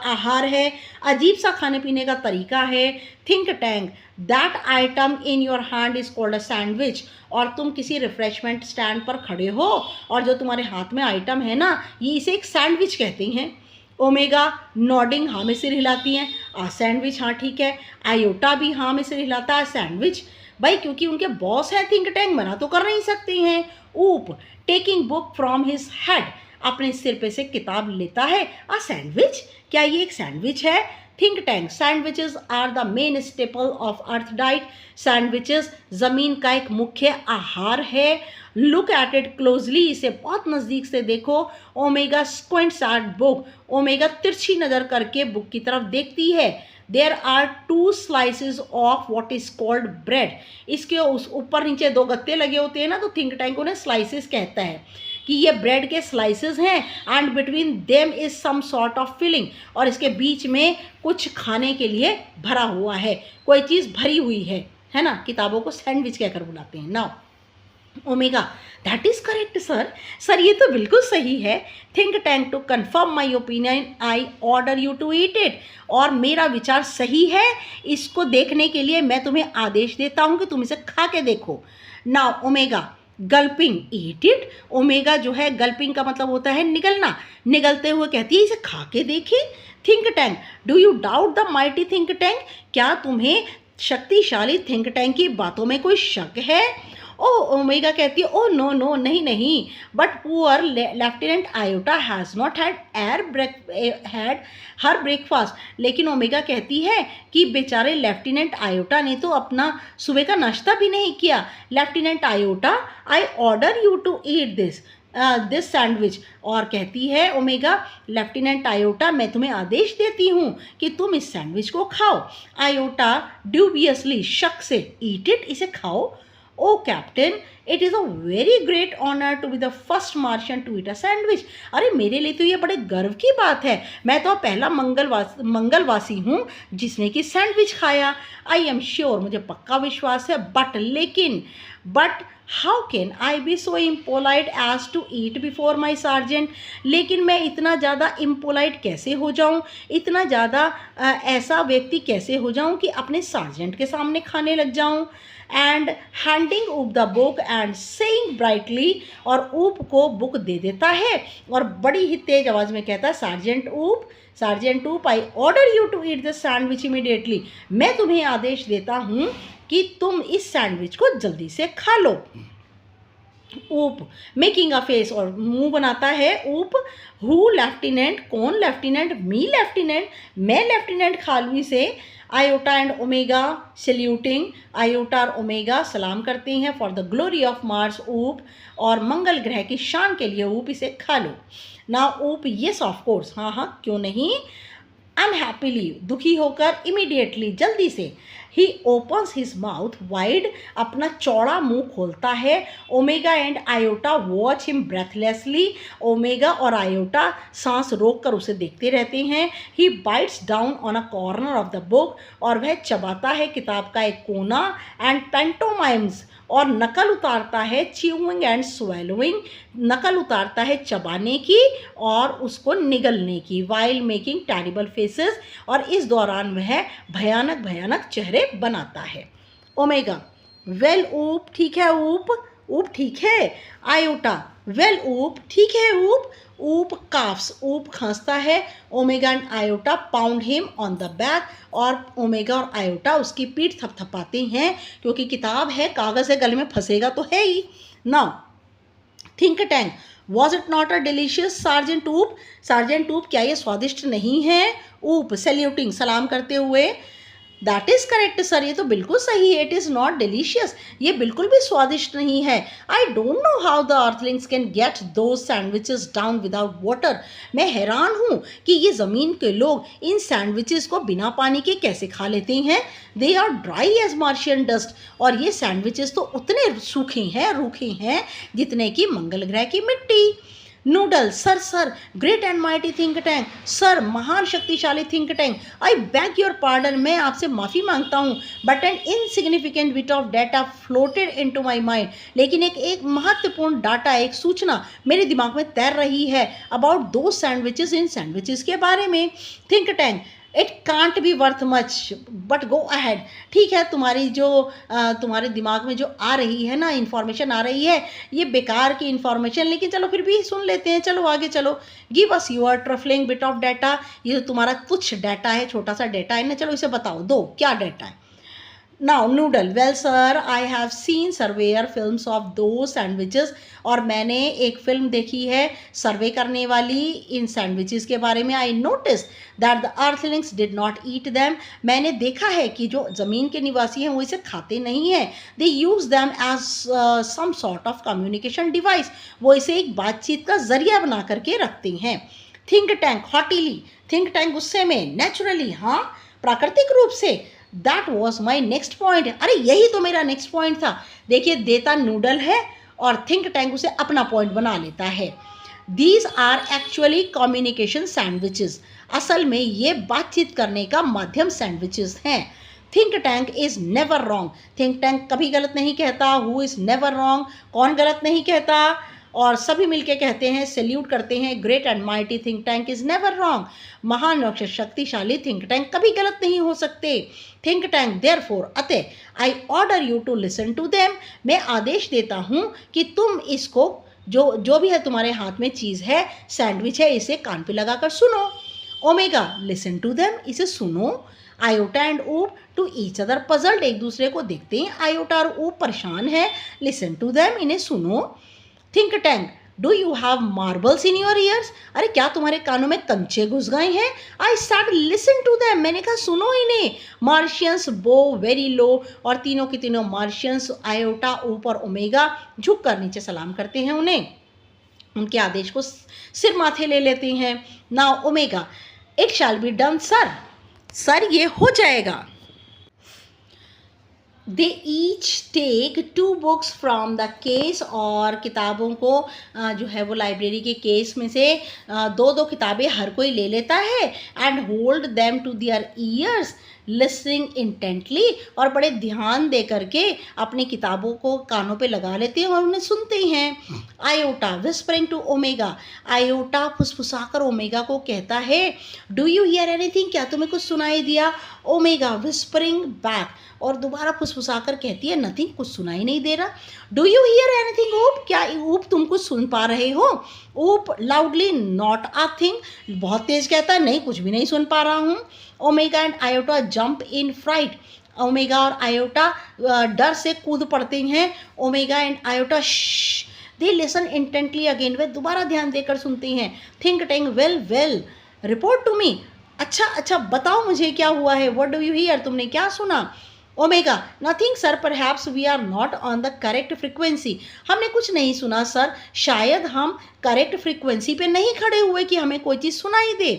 आहार है, अजीब सा खाने पीने का तरीका है। Think tank, that item in your hand is called a sandwich, और तुम किसी रिफ्रेशमेंट स्टैंड पर खड़े हो और जो तुम्हारे हाथ में आइटम है ना, ये इसे एक सैंडविच कहते हैं। ओमेगा नॉडिंग, हाँ में सिर हिलाती हैं, सैंडविच, हाँ ठीक है। आयोटा भी हाँ में सिर हिलाता है, सैंडविच भाई, क्योंकि उनके बॉस है थिंक टैंक, मना तो कर नहीं सकते हैं। ऊप taking book from his head, अपने सिर पे से किताब लेता है। सैंडविच, क्या ये एक सैंडविच है? Think tank, sandwiches are the main staple of earth diet. Sandwiches ज़मीन का एक मुख्य आहार है। लुक एट इट क्लोजली, इसे बहुत नज़दीक से देखो। Omega squints at book, Omega तिरछी नज़र करके बुक की तरफ देखती है। There are 2 slices of what is called bread, इसके उस ऊपर नीचे 2 गत्ते लगे होते हैं ना, तो थिंक टैंक उन्हें स्लाइसेस कहता है कि ये ब्रेड के स्लाइसेस हैं। And between them is some sort of filling, और इसके बीच में कुछ खाने के लिए भरा हुआ है, कोई चीज़ भरी हुई है ना। किताबों को सैंडविच कहकर बुलाते हैं। Now Omega, that is correct sir, sir ये तो बिल्कुल सही है। Think tank to confirm my opinion I order you to eat it, और मेरा विचार सही है, इसको देखने के लिए मैं तुम्हें आदेश देता हूँ कि तुम इसे खा के देखो। Now omega, गल्पिंग, eat it. Omega जो है गल्पिंग का मतलब होता है निगलना, निगलते हुए कहती है इसे खा के देखिए। Think tank, do you doubt the mighty think tank, क्या तुम्हें शक्तिशाली थिंक टैंक की बातों में कोई शक है? ओ ओमेगा कहती है ओ नो नो, नहीं नहीं, but poor lieutenant iota has not had her breakfast. लेकिन ओमेगा कहती है कि बेचारे लेफ्टिनेंट आयोटा ने तो अपना सुबह का नाश्ता भी नहीं किया। Lieutenant Iota, I order you to eat this sandwich, और कहती है ओमेगा, लेफ्टिनेंट आयोटा मैं तुम्हें आदेश देती हूँ कि तुम इस सैंडविच को खाओ। आयोटा ड्यूबियसली, शक से, ईट इट, इसे खाओ। O captain, it is a very great honour to be the first Martian to eat a sandwich. अरे मेरे लिए तो ये बड़े गर्व की बात है, मैं तो पहला मंगलवासी हूँ जिसने कि सैंडविच खाया। आई एम श्योर, मुझे पक्का विश्वास है। But how can I be so impolite as to eat before my sergeant, लेकिन मैं इतना ज़्यादा इम्पोलाइट कैसे हो जाऊँ, इतना ज़्यादा ऐसा व्यक्ति कैसे हो जाऊँ कि अपने सार्जेंट के सामने खाने लग जाऊँ। एंड हैंडिंग ऊप the book and saying brightly, और ऊप को बुक दे देता है और बड़ी ही तेज आवाज़ में कहता है, sergeant Oop, I order you to eat the sandwich immediately, मैं तुम्हें आदेश देता हूँ कि तुम इस सैंडविच को जल्दी से खा लो। ऊप मेकिंग अ फेस, और मुंह बनाता है ऊप। हु लेफ्टिनेंट, कौन लेफ्टिनेंट, मी लेफ्टिनेंट, मैं लेफ्टिनेंट खालवी से। Iota and omega saluting, iota और ओमेगा सलाम करते हैं। For the glory of Mars ऊप, और मंगल ग्रह की शान के लिए ऊप, इसे खा लो। ना ऊप, येस ऑफ कोर्स, हाँ हाँ क्यों नहीं। अनहैप्पीली, दुखी होकर, इमीडिएटली, जल्दी से। He opens his mouth wide, अपना चौड़ा मुंह खोलता है। Omega and Iota watch him breathlessly, Omega और आयोटा सांस रोक कर उसे देखते रहते हैं। He bites down on a corner of the book, और वह चबाता है किताब का एक कोना। एंड पेंटोमाइम्स, और नकल उतारता है, च्यूइंग एंड स्वेलोइंग, नकल उतारता है चबाने की और उसको निगलने की। वाइल मेकिंग टेरिबल फेसेस, और इस दौरान वह भयानक भयानक चेहरे बनाता है। ओमेगा, वेल ऊप, ठीक है ऊप ठीक है। आयोटा, वेल ऊप, ठीक है ऊप काफ्स, ऊप खांसता है। Omega and iota pound him on the back, और ओमेगा और आयोटा उसकी पीठ थपथपाते हैं, क्योंकि किताब है, कागज़ है, गले में फंसेगा तो है ही। Now think tank, was it not a delicious sergeant Oop, क्या ये स्वादिष्ट नहीं है? ऊप सैल्यूटिंग, सलाम करते हुए, दैट इज़ करेक्ट सर, ये तो बिल्कुल सही है। इट इज़ नॉट डिलीशियस, ये बिल्कुल भी स्वादिष्ट नहीं है। I don't know how the Earthlings can get दो सैंडविचेस डाउन विदाउट वाटर, मैं हैरान हूँ कि ये ज़मीन के लोग इन सैंडविचेस को बिना पानी के कैसे खा लेते हैं। They are dry as Martian dust, और ये सैंडविचेस तो उतने रूखे हैं जितने कि मंगल ग्रह की मिट्टी। Noodle, sir great and mighty think tank, sir महान शक्तिशाली think tank, I bag your pardon, मैं आपसे माफ़ी मांगता हूँ। But N insignificant bit of data floated into my mind, लेकिन एक महत्वपूर्ण डाटा, एक सूचना मेरे दिमाग में तैर रही है अबाउट दो सैंडविचेस, इन सैंडविचेस के बारे में। Think tank, it can't be worth much but go ahead, ठीक है, तुम्हारे दिमाग में जो आ रही है ना इन्फॉर्मेशन आ रही है, ये बेकार की इन्फॉर्मेशन, लेकिन चलो फिर भी सुन लेते हैं, चलो आगे चलो। Give us your truffling bit of data, ये तुम्हारा कुछ डाटा है, छोटा सा डाटा है ना, चलो इसे बताओ, दो क्या डाटा है। Now noodle, well sir I have seen surveyor films of दो सैंडविचेस, और मैंने एक फिल्म देखी है सर्वे करने वाली इन सैंडविचेस के बारे में। I notice that the Earthlings did not eat them, मैंने देखा है कि जो ज़मीन के निवासी हैं वो इसे खाते नहीं हैं। They use them as some sort of communication device, वो इसे एक बातचीत का जरिया बना करके रखते हैं। थिंक टैंक हॉटिली, थिंक टैंक गुस्से में, नेचुरली हाँ प्राकृतिक रूप से। That was my next point, अरे यही तो मेरा नेक्स्ट पॉइंट था। देखिए देता नूडल है और थिंक टैंक उसे अपना पॉइंट बना लेता है। These are actually communication sandwiches, असल में ये बातचीत करने का माध्यम सैंडविचेस हैं। Think tank is never wrong, think tank कभी गलत नहीं कहता। हु इज नेवर रॉन्ग, कौन गलत नहीं कहता, और सभी मिलके कहते हैं, सैल्यूट करते हैं, great and mighty think tank is never wrong, महान और शक्तिशाली थिंक टैंक कभी गलत नहीं हो सकते। थिंक टैंक देयरफॉर, अतः I order you to listen to them, मैं आदेश देता हूँ कि तुम इसको जो भी है तुम्हारे हाथ में चीज़ है, सैंडविच है, इसे कान पे लगा कर सुनो। ओमेगा, लिसन टू देम, इसे सुनो। आयोटा एंड ऊप टू ईच अदर पजल्ड, एक दूसरे को देखते हैं आयोटा और ऊप परेशान है। लिसन टू देम, इन्हें सुनो। Think tank, do you have marbles in your ears, अरे क्या तुम्हारे कानों में कंचे घुस गए हैं। I start listen to them, मैंने कहा सुनो इन्हें। मार्शियंस बो वेरी लो, और तीनों के तीनों मार्शियंस आयोटा ऊपर ओमेगा झुक कर नीचे सलाम करते हैं उन्हें, उनके आदेश को सिर माथे ले लेते हैं। Now Omega, it shall be done sir, sir ये हो जाएगा। They each take 2 books from the case, और किताबों को जो है वो लाइब्रेरी के केस में से 2-2 किताबें हर कोई ले लेता है। And hold them to their ears listening intently, और बड़े ध्यान दे करके अपनी किताबों को कानों पे लगा लेते हैं और उन्हें सुनते हैं। Iota whispering to Omega, Iota फुसफुसाकर ओमेगा को कहता है, डू यू हियर एनीथिंग, क्या तुम्हें कुछ सुनाई दिया। ओमेगा विस्परिंग बैक, और दोबारा फुसफुसाकर कहती है, नथिंग, कुछ सुनाई नहीं दे रहा। डू यू हियर एनीथिंग ऊप, क्या ऊप तुम कुछ सुन पा रहे हो। ऊप लाउडली, नॉट अ थिंग, बहुत तेज कहता है, नहीं कुछ भी नहीं सुन पा रहा हूँ। Omega and Iota jump in fright, Omega और आयोटा डर से कूद पड़ते हैं। Omega and Iota shh, they listen intently again, वे दोबारा ध्यान देकर सुनते हैं। Think tank, well well, report to me, अच्छा बताओ मुझे क्या हुआ है। व्हाट डू यू हियर, तुमने क्या सुना। Omega, nothing sir, perhaps we are not on the correct frequency, हमने कुछ नहीं सुना सर, शायद हम करेक्ट फ्रिक्वेंसी पे नहीं खड़े हुए कि हमें कोई चीज़ सुनाई दे।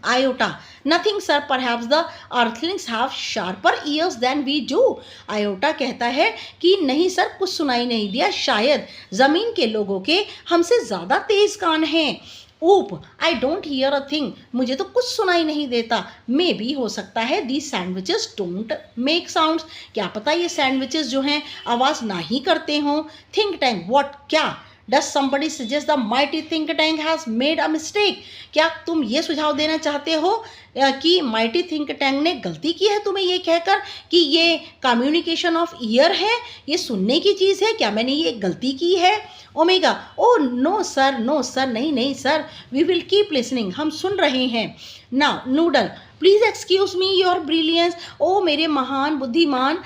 Iota, nothing sir, perhaps the earthlings have sharper ears than we do, Iota कहता है कि नहीं सर, कुछ सुनाई नहीं दिया, शायद ज़मीन के लोगों के हमसे ज़्यादा तेज़ कान हैं। ऊप, I don't hear a thing, मुझे तो कुछ सुनाई नहीं देता। मे बी, हो सकता है, दी सैंडविचेस डोंट मेक साउंड्स, क्या पता ये सैंडविचेस जो हैं आवाज़ ना ही करते हों। थिंक टैंक, व्हाट, क्या। Does somebody suggest the mighty think tank has made a mistake, क्या तुम ये सुझाव देना चाहते हो कि माइटी थिंक टैंक ने गलती की है तुम्हें ये कहकर कि ये कम्युनिकेशन ऑफ ईयर है, ये सुनने की चीज़ है, क्या मैंने ये गलती की है। Omega, oh no sir, no sir, नहीं sir, we will keep listening, हम सुन रहे हैं। Now Noodle, please excuse me your brilliance, ओ मेरे महान बुद्धिमान,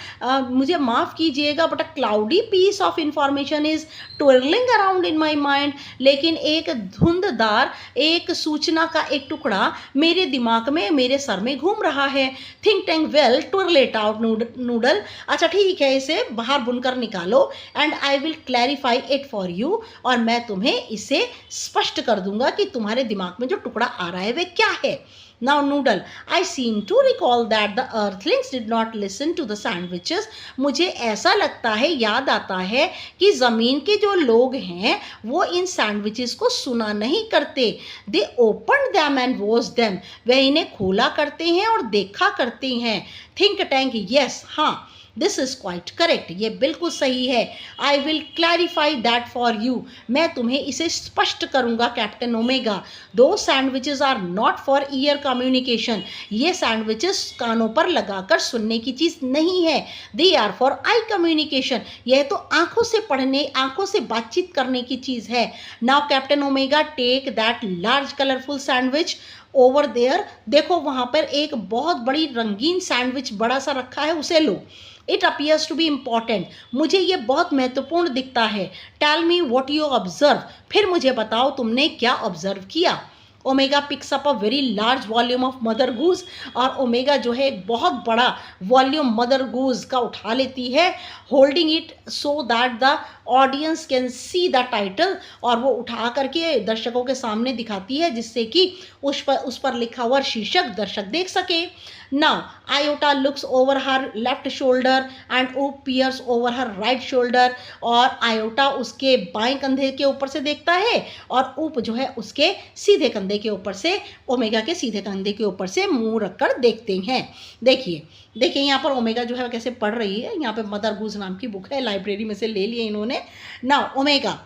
मुझे माफ़ कीजिएगा, but a cloudy piece of information is twirling around in my mind, लेकिन एक धुंधदार, एक सूचना का एक टुकड़ा मेरे दिमाग में, मेरे सर में घूम रहा है। Think tank, well twirl it out Noodle, अच्छा ठीक है, इसे बाहर बुनकर निकालो। And I will clarify it for you, और मैं तुम्हें इसे स्पष्ट कर दूंगा कि तुम्हारे दिमाग में जो टुकड़ा आ रहा है वे क्या है। Now noodle, I seem to recall that the earthlings did not listen to the sandwiches, मुझे ऐसा लगता है, याद आता है कि ज़मीन के जो लोग हैं वो इन सैंडविचेस को सुना नहीं करते। They opened them and watched them, वे इन्हें खोला करते हैं और देखा करते हैं। Think tank, yes, हाँ, दिस इज़ क्वाइट करेक्ट, ये बिल्कुल सही है। I will clarify that for you, मैं तुम्हें इसे स्पष्ट करूंगा captain Omega. Those sandwiches are not for ear communication, ये सैंडविचेस कानों पर लगाकर सुनने की चीज़ नहीं है, they are for eye communication, यह तो आंखों से पढ़ने, आंखों से बातचीत करने की चीज़ है। Now captain Omega take that large colourful sandwich over there, देखो वहाँ पर एक बहुत बड़ी रंगीन सैंडविच बड़ा सा रखा है, उसे लो। It appears to be important, मुझे ये बहुत महत्वपूर्ण दिखता है। Tell me what you observe, फिर मुझे बताओ तुमने क्या ऑब्जर्व किया। Omega picks up a very large volume of Mother Goose, और ओमेगा जो है एक बहुत बड़ा वॉल्यूम मदर गूज का उठा लेती है, holding it so that the audience can see the title, और वो उठा करके दर्शकों के सामने दिखाती है जिससे कि उस पर लिखा हुआ शीर्षक दर्शक देख सके। Now, Iota looks over her left shoulder and Oop peers over her right shoulder, और आयोटा उसके बाएं कंधे के ऊपर से देखता है और ऊप जो है उसके सीधे कंधे के ऊपर से, ओमेगा के सीधे कंधे के ऊपर से मुंह रखकर देखते हैं। देखिए देखिए यहाँ पर ओमेगा जो है कैसे पढ़ रही है, यहाँ पे मदर गूज नाम की बुक है, लाइब्रेरी में से ले लिए इन्होंने। Now Omega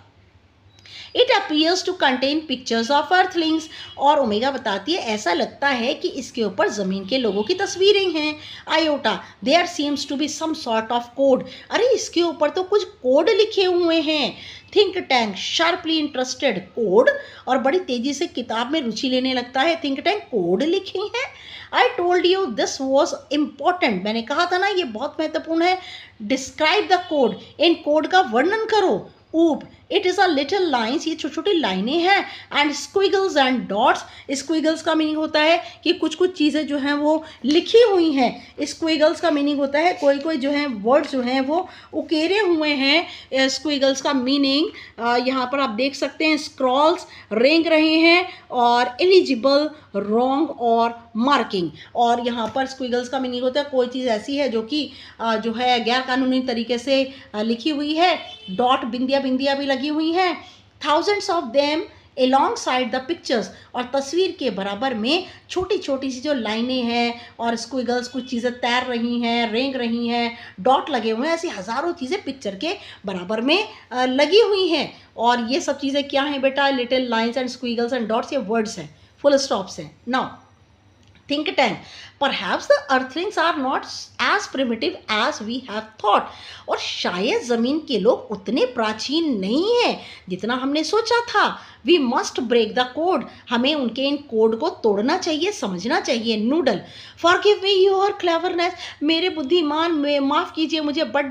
it appears to contain pictures of earthlings, और ओमेगा बताती है ऐसा लगता है कि इसके ऊपर ज़मीन के लोगों की तस्वीरें हैं। Iota there seems to be some sort of code, अरे इसके ऊपर तो कुछ कोड लिखे हुए हैं। Think tank sharply interested, code, और बड़ी तेजी से किताब में रुचि लेने लगता है। थिंक टैंक कोड लिखे हैं, I told you this was important, मैंने कहा था ना ये बहुत महत्वपूर्ण है। Describe the code, in code का वर्णन करो। ऊप it is a little lines, ये छोटी छोटी लाइनें हैं। एंड स्क्विगल्स एंड डॉट्स, स्क्विगल्स का मीनिंग होता है कि कुछ कुछ चीज़ें जो हैं वो लिखी हुई हैं। स्क्विगल्स का मीनिंग होता है कोई कोई जो है वर्ड जो हैं वो उकेरे हुए हैं। स्क्विगल्स का मीनिंग यहाँ पर आप देख सकते हैं, स्क्रॉल्स रेंग रहे हैं, और एलिजिबल, रॉन्ग और मार्किंग। और यहाँ पर स्क्विगल्स का मीनिंग होता है कोई चीज़ ऐसी है जो कि जो है गैर कानूनी तरीके से लिखी हुई है। डॉट बिंदिया बिंदिया भी लगी हुई हैं। Thousands of them along side the pictures, और तस्वीर के बराबर में छोटी छोटी सी जो लाइनें हैं और स्क्विगल्स, कुछ चीज़ें तैर रही हैं, रेंग रही हैं, डॉट लगे हुए हैं, ऐसी हज़ारों चीज़ें पिक्चर के बराबर में लगी हुई हैं। और ये सब चीज़ें क्या हैं बेटा, little lines and squiggles and dots, ये वर्ड्स हैं, फुल स्टॉप्स हैं। Now think tank, perhaps the earthlings are not as primitive as we have thought, और शायद ज़मीन के लोग उतने प्राचीन नहीं हैं जितना हमने सोचा था। We must break the code, हमें उनके इन कोड को तोड़ना चाहिए, समझना चाहिए। Noodle forgive me your cleverness, मेरे बुद्धिमान में माफ़ कीजिए मुझे, but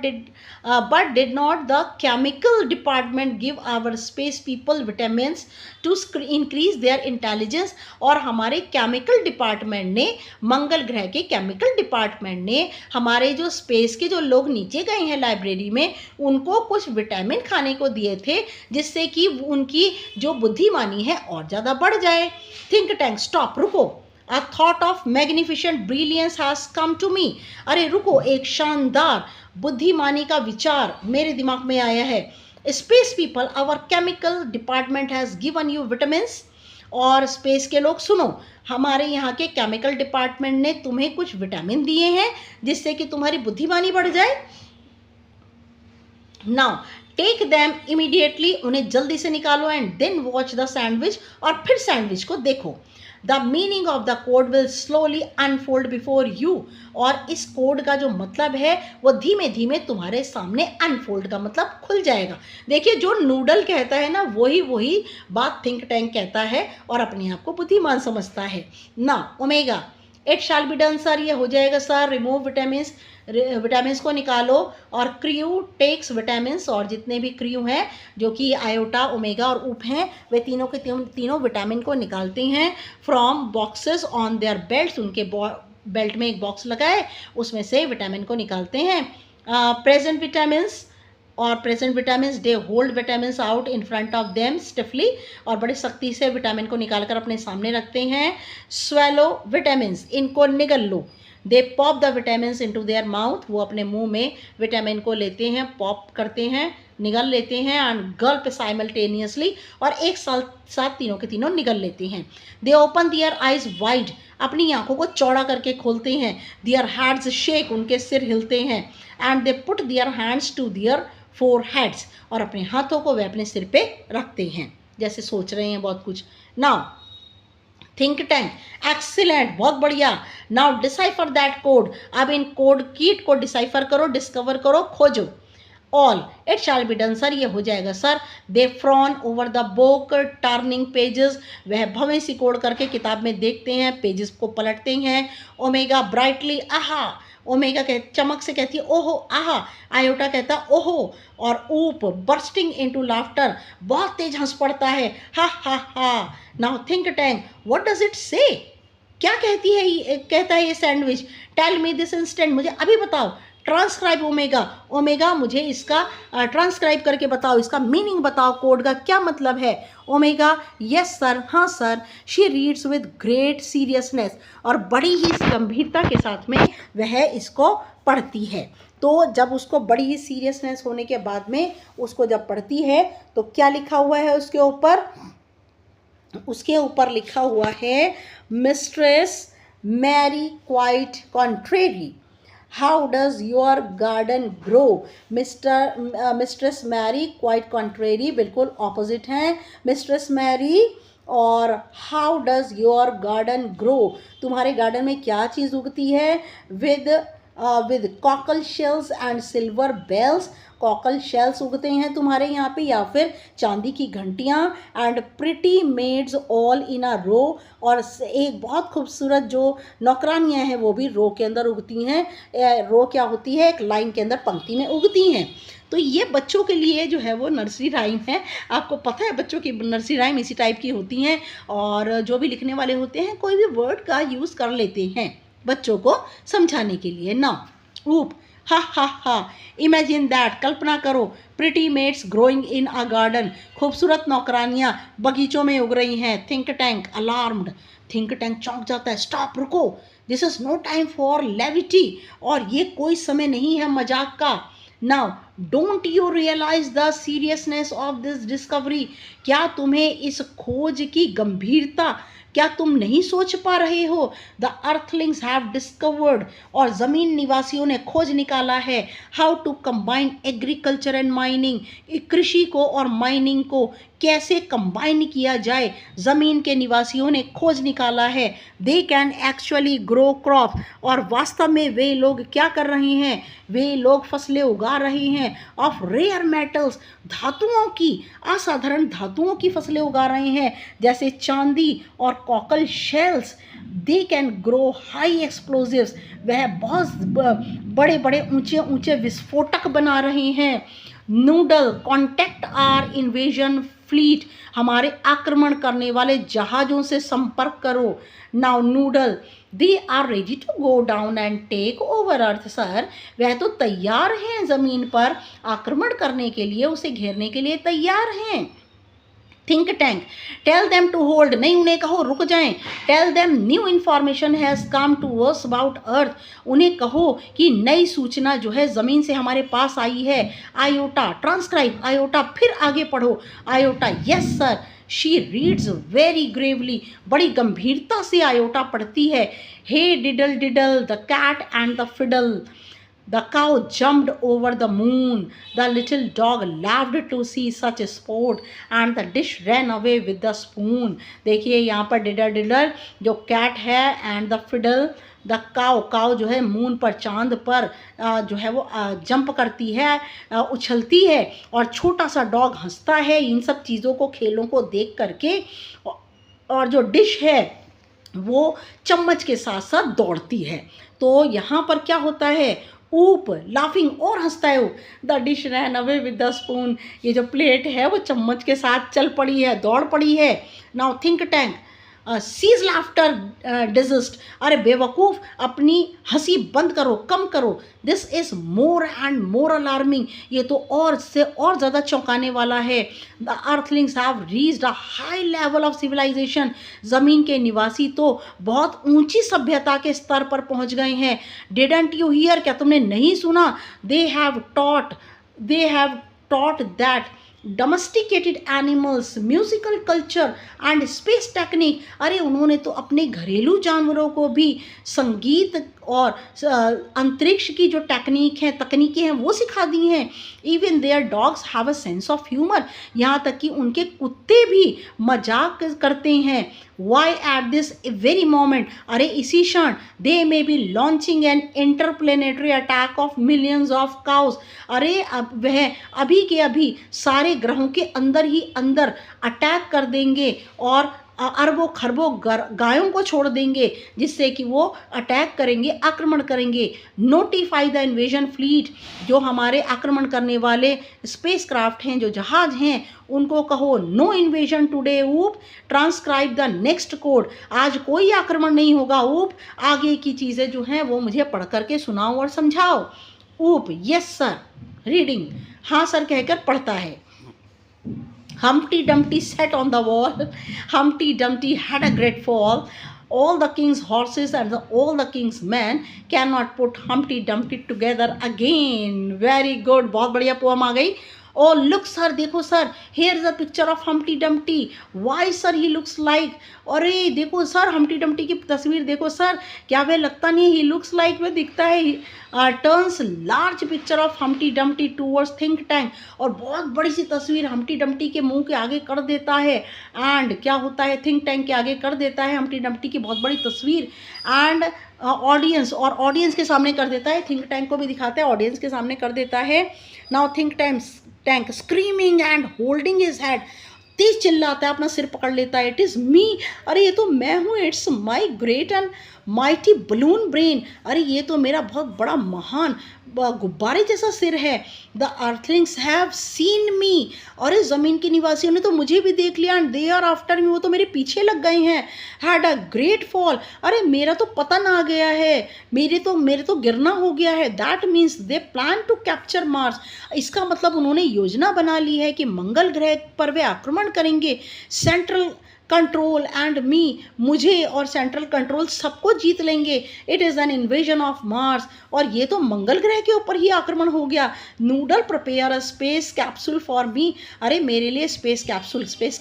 did not the chemical department give our space people vitamins to increase their intelligence, और हमारे केमिकल डिपार्टमेंट ने, मंगल ग्रह के केमिकल डिपार्टमेंट ने हमारे जो स्पेस के जो लोग नीचे गए हैं लाइब्रेरी में, उनको कुछ विटामिन खाने को दिए थे जिससे कि उनकी जो बुद्धिमानी है और ज़्यादा बढ़ जाए। थिंक टैंक स्टॉप, रुको। A thought of magnificent brilliance has come to me, अरे रुको, एक शानदार बुद्धिमानी का विचार मेरे दिमाग में आया है। Space people, our chemical department has given you vitamins, और स्पेस के लोग सुनो, हमारे यहाँ के केमिकल डिपार्टमेंट ने तुम्हें कुछ विटामिन दिए हैं जिससे कि तुम्हारी बुद्धिमानी बढ़ जाए। नाउ टेक दैम इमीडिएटली, उन्हें जल्दी से निकालो। And then watch the sandwich, और फिर सैंडविच को देखो। The meaning of the code will slowly unfold before you, और इस कोड का जो मतलब है वो धीमे धीमे तुम्हारे सामने अनफोल्ड का मतलब खुल जाएगा। देखिए जो नूडल कहता है ना वही बात थिंक टैंक कहता है और अपने आप को बुद्धिमान समझता है ना। Omega it shall be done sir, ये हो जाएगा सर। रिमूव विटामिन्स को निकालो, और क्रू टेक्स विटामिन्स, और जितने भी क्रू हैं जो कि आयोटा, ओमेगा और ऊप हैं, वे तीनों के तीनों विटामिन को निकालते हैं from boxes on their belts, उनके बेल्ट में एक बॉक्स लगा है उसमें से विटामिन को निकालते हैं। प्रेजेंट विटामिन्स, और present vitamins they hold vitamins out in front of them stiffly, और बड़ी सख्ती से विटामिन को निकालकर अपने सामने रखते हैं। स्वेलो विटामिन्स, इनको निगल लो। They pop the vitamins into their mouth, वो अपने मुंह में विटामिन को लेते हैं, पॉप करते हैं, निगल लेते हैं। एंड गल्प साइमल्टेनियसली, और एक साथ तीनों के तीनों निगल लेते हैं। They open their eyes wide, अपनी आंखों को चौड़ा करके खोलते हैं। दियर हैड्स शेक, उनके सिर हिलते हैं। And they put their hands to their foreheads, और अपने हाथों को वे अपने सिर पे रखते हैं जैसे सोच रहे हैं बहुत कुछ। नाउ थिंक टैंक, एक्सीलेंट, बहुत बढ़िया। नाउ डिसाइफर दैट कोड, अब इन कोड कीट को डिसाइफर करो, डिस्कवर करो, खोजो। All, it shall be done sir, ये हो जाएगा sir. They frown over the book turning pages, वह भवें सिकोड़ करके किताब में देखते हैं, पेजेस को पलटते हैं। ओमेगा ब्राइटली आहा, ओमेगा कह चमक से कहती है ओहो आहा, आयोटा कहता ओहो, और ऊप बर्स्टिंग इनटू लाफ्टर, बहुत तेज हंस पड़ता है, हा हा हा। Now think tank, what does it say, क्या कहती है कहता है ये sandwich. Tell me this instant, मुझे अभी बताओ। ट्रांसक्राइब ओमेगा, ओमेगा मुझे इसका ट्रांसक्राइब करके बताओ, इसका मीनिंग बताओ, कोड का क्या मतलब है। ओमेगा, यस सर, हाँ sir. She reads with great seriousness, और बड़ी ही गंभीरता के साथ में वह इसको पढ़ती है। तो जब उसको बड़ी ही सीरियसनेस होने के बाद में उसको जब पढ़ती है तो क्या लिखा हुआ है उसके ऊपर, उसके ऊपर लिखा हुआ है mistress Mary quite contrary, how does your garden grow. Mistress Mary quite contrary बिल्कुल ऑपोजिट हैं मिस्ट्रेस मैरी, और how does your garden grow, तुम्हारे गार्डन में क्या चीज़ उगती है। With cockle shells and silver bells, cockle shells उगते हैं तुम्हारे यहाँ पे, या फिर चांदी की घंटियाँ। And pretty maids all in a row, और एक बहुत खूबसूरत जो नौकरानियाँ हैं वो भी रो के अंदर उगती हैं। रो क्या होती है, एक लाइन के अंदर पंक्ति में उगती हैं। तो ये बच्चों के लिए जो है वो नर्सरी राइम है। आपको पता है बच्चों की नर्सरी राइम इसी टाइप की होती हैं, और जो भी लिखने वाले होते हैं कोई भी वर्ड का यूज़ कर लेते हैं बच्चों को समझाने के लिए ना। ऊप, हा हा हा, इमेजिन दैट, कल्पना करो। Pretty maids growing in a garden, खूबसूरत नौकरानियाँ बगीचों में उग रही हैं। Think tank alarmed, think tank चौंक जाता है, स्टॉप, रुको, this is no time for levity, और ये कोई समय नहीं है मजाक का। Now don't you realise the seriousness of this discovery, क्या तुम्हें इस खोज की गंभीरता, क्या तुम नहीं सोच पा रहे हो। द अर्थलिंग्स हैव डिस्कवर्ड, और ज़मीन निवासियों ने खोज निकाला है, how to combine agriculture and mining, कृषि को और माइनिंग को कैसे कंबाइन किया जाए, ज़मीन के निवासियों ने खोज निकाला है। They can actually grow crop, और वास्तव में वे लोग क्या कर रहे हैं, वे लोग फसलें उगा रहे हैं। ऑफ रेयर मेटल्स, धातुओं की, असाधारण धातुओं की फसलें उगा रहे हैं, जैसे चांदी और cockle shells. They can grow high explosives, वह बहुत बड़े बड़े ऊंचे ऊंचे विस्फोटक बना रहे हैं। Noodle, contact our invasion fleet, हमारे आक्रमण करने वाले जहाज़ों से संपर्क करो। Now Noodle, they are ready to go down and take over Earth, sir वह तो तैयार हैं ज़मीन पर आक्रमण करने के लिए, उसे घेरने के लिए तैयार हैं। Think tank, tell them to hold, नहीं उन्हें कहो रुक जाएं। Tell them new information has come to us about Earth, उन्हें कहो कि नई सूचना जो है ज़मीन से हमारे पास आई है। आयोटा, ट्रांसक्राइब आयोटा, फिर आगे पढ़ो। Iota, yes sir. She reads very gravely, बड़ी गंभीरता से आयोटा पढ़ती है। Hey diddle diddle the cat and the fiddle, the cow jumped over the moon, the little dog laughed to see such a sport, and the dish ran away with the spoon। देखिए यहाँ पर डिडल डिडल जो cat है, and the fiddle, the cow, cow जो है moon पर, चांद पर जो है वो जंप करती है, उछलती है, और छोटा सा डॉग हंसता है इन सब चीज़ों को, खेलों को देख करके। और जो डिश है वो चम्मच के साथ साथ दौड़ती है। तो यहाँ पर क्या होता है, ऊप लाफिंग, और हंसता है वो। The dish ran away with the spoon, ये जो प्लेट है वो चम्मच के साथ चल पड़ी है, दौड़ पड़ी है। Now think tank, cease laughter desist, अरे बेवकूफ़ अपनी हंसी बंद करो, कम करो। This is more and more alarming, ये तो और से और ज़्यादा चौंकाने वाला है। The earthlings have reached a high level of civilisation, ज़मीन के निवासी तो बहुत ऊंची सभ्यता के स्तर पर पहुंच गए हैं। डिडंट यू हियर, क्या तुमने नहीं सुना। They have taught that domesticated animals, musical culture and space technique, अरे उन्होंने तो अपने घरेलू जानवरों को भी संगीत और अंतरिक्ष की जो तकनीकें हैं वो सिखा दी हैं। Even their dogs have a sense of humour, यहाँ तक कि उनके कुत्ते भी मजाक करते हैं। Why at this very moment, अरे इसी क्षण they may be launching an interplanetary attack of millions of cows, अरे अब वह अभी के अभी सारे ग्रहों के अंदर ही अंदर अटैक कर देंगे और अरबों खरबों गायों को छोड़ देंगे, जिससे कि वो अटैक करेंगे, आक्रमण करेंगे। नोटिफाई द इन्वेजन फ्लीट, जो हमारे आक्रमण करने वाले स्पेस क्राफ्ट हैं, जो जहाज हैं, उनको कहो नो इन्वेजन टुडे ऊप, ट्रांसक्राइब द नेक्स्ट कोड, आज कोई आक्रमण नहीं होगा ऊप, आगे की चीज़ें जो हैं वो मुझे पढ़ करके सुनाओ और समझाओ। ऊप यस सर, रीडिंग, हाँ सर कहकर पढ़ता है। Humpty Dumpty sat on the wall. Humpty Dumpty had a great fall. All the king's horses and all the king's men cannot put Humpty Dumpty together again. Very good, बहुत बढ़िया pome आ गई। Oh look sir, देखो sir, here is a picture of Humpty Dumpty. Why sir he looks like? अरे देखो sir, Humpty Dumpty की तस्वीर देखो sir, क्या वह लगता नहीं he looks like, वह दिखता है। Turns large picture of Humpty Dumpty towards think tank, और बहुत बड़ी सी तस्वीर Humpty Dumpty के मुंह के आगे कर देता है। एंड क्या होता है, थिंक टैंक के आगे कर देता है Humpty Dumpty की बहुत बड़ी तस्वीर। एंड ऑडियंस, और ऑडियंस के सामने कर देता है, थिंक टैंक को भी दिखाता है, ऑडियंस के सामने कर देता है। Now think tank screaming and holding his head, तेज चिल्लाता है, अपना सिर पकड़ लेता है। इट इज़ मी, अरे ये तो मैं हूँ, it's my great and mighty balloon brain, अरे ये तो मेरा बहुत बड़ा महान गुब्बारे जैसा सिर है। द अर्थलिंग्स हैव सीन मी, और इस ज़मीन के निवासियों ने तो मुझे भी देख लिया। And they are after me, वो तो मेरे पीछे लग गए हैं। हैड अ ग्रेट फॉल, अरे मेरा तो पतन आ गया है, मेरे तो गिरना हो गया है। That means they plan to capture Mars, इसका मतलब उन्होंने योजना बना ली है कि मंगल ग्रह पर वे आक्रमण करेंगे। सेंट्रल कंट्रोल एंड मी, मुझे और सेंट्रल कंट्रोल सबको जीत लेंगे। It is an invasion of Mars, और ये तो मंगल ग्रह के ऊपर ही आक्रमण हो गया। Noodle prepare a space capsule for me, अरे मेरे लिए स्पेस कैप्सूल स्पेस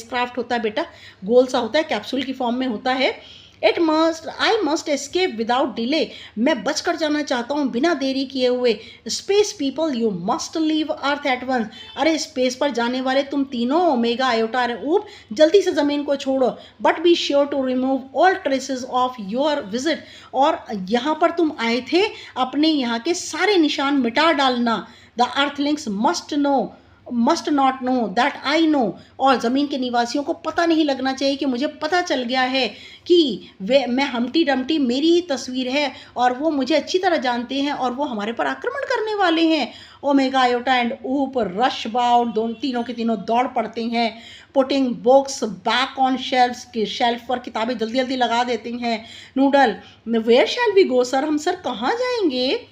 क्राफ्ट होता है बेटा, गोल सा होता है, कैप्सूल की फॉर्म में होता है। I must escape without delay, मैं बच कर जाना चाहता हूँ बिना देरी किए हुए। Space people you must leave Earth at once, अरे स्पेस पर जाने वाले तुम तीनों ओमेगा आयोटा ऊप जल्दी से ज़मीन को छोड़ो। But be sure to remove all traces of your visit, और यहाँ पर तुम आए थे, अपने यहाँ के सारे निशान मिटा डालना। The Earthlings must not know that I know, और ज़मीन के निवासियों को पता नहीं लगना चाहिए कि मुझे पता चल गया है कि मैं Humpty Dumpty मेरी ही तस्वीर है, और वो मुझे अच्छी तरह जानते हैं, और वो हमारे पर आक्रमण करने वाले हैं। Omega Iota and Oop rush about, तीनों के तीनों दौड़ पड़ते हैं। Putting books back on shelf पर किताबें जल्दी जल्दी लगा देते हैं। Noodle, where shall we go sir, हम सर कहाँ जाएंगे।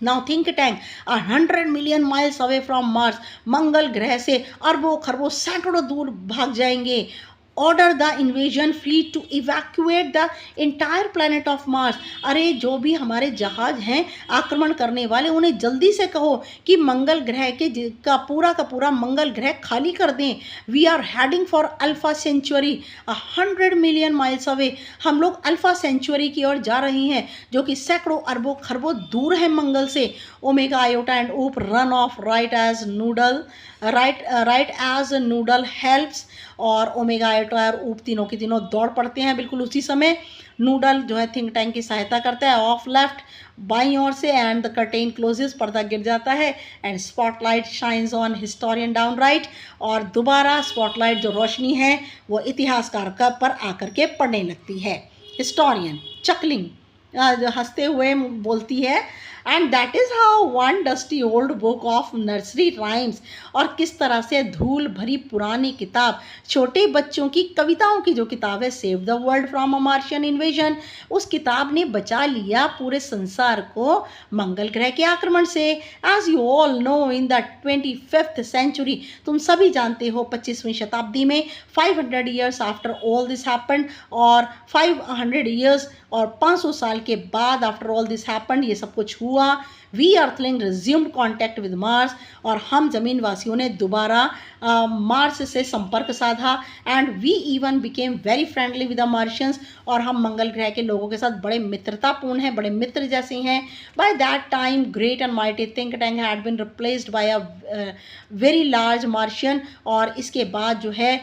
Now think tank 100 million miles away from Mars, मंगल ग्रह से अरबों खरबों सैकड़ों दूर भाग जाएंगे। Order the invasion fleet to evacuate the entire planet of Mars, अरे जो भी हमारे जहाज हैं आक्रमण करने वाले, उन्हें जल्दी से कहो कि मंगल ग्रह का पूरा मंगल ग्रह खाली कर दें। We are heading for Alpha Centauri 100 million miles away, हम लोग अल्फा सेंचुरी की ओर जा रही हैं, जो कि सैकड़ों अरबों खरबों दूर है मंगल से। Omega Iota and Oop run off right as Noodle helps, और ओमेगा आयोटा और ऊप तीनों के तीनों दौड़ पड़ते हैं बिल्कुल उसी समय। नूडल जो है थिंक टैंक की सहायता करता है। ऑफ लेफ्ट, बाईं ओर से, एंड द कर्टेन क्लोजेस, पर्दा गिर जाता है। And spotlight shines on historian down right, और दोबारा स्पॉटलाइट जो रोशनी है वो इतिहासकार पर आकर के पड़ने लगती है। हिस्टोरियन चकलिंग हंसते हुए बोलती है, and that is how one dusty old book of nursery rhymes, और किस तरह से धूल भरी पुरानी किताब, छोटे बच्चों की कविताओं की जो किताब है save the world from a Martian invasion, उस किताब ने बचा लिया पूरे संसार को मंगल ग्रह के आक्रमण से। As you all know in the 25th century, तुम सभी जानते हो 25वीं शताब्दी में 500 years after all this happened, और 500 ईयर्स और 500 साल के बाद आफ्टर ऑल दिस हैपेंड, ये सब कुछ हुआ। We earthling resumed contact with Mars, और हम ज़मीन वासियों ने दोबारा मार्स से संपर्क साधा, and we even became very friendly with the Martians, और हम मंगल ग्रह के लोगों के साथ बड़े मित्रतापूर्ण हैं, बड़े मित्र जैसे हैं। By that time great and mighty think tank had been replaced by a very large Martian, और इसके बाद जो है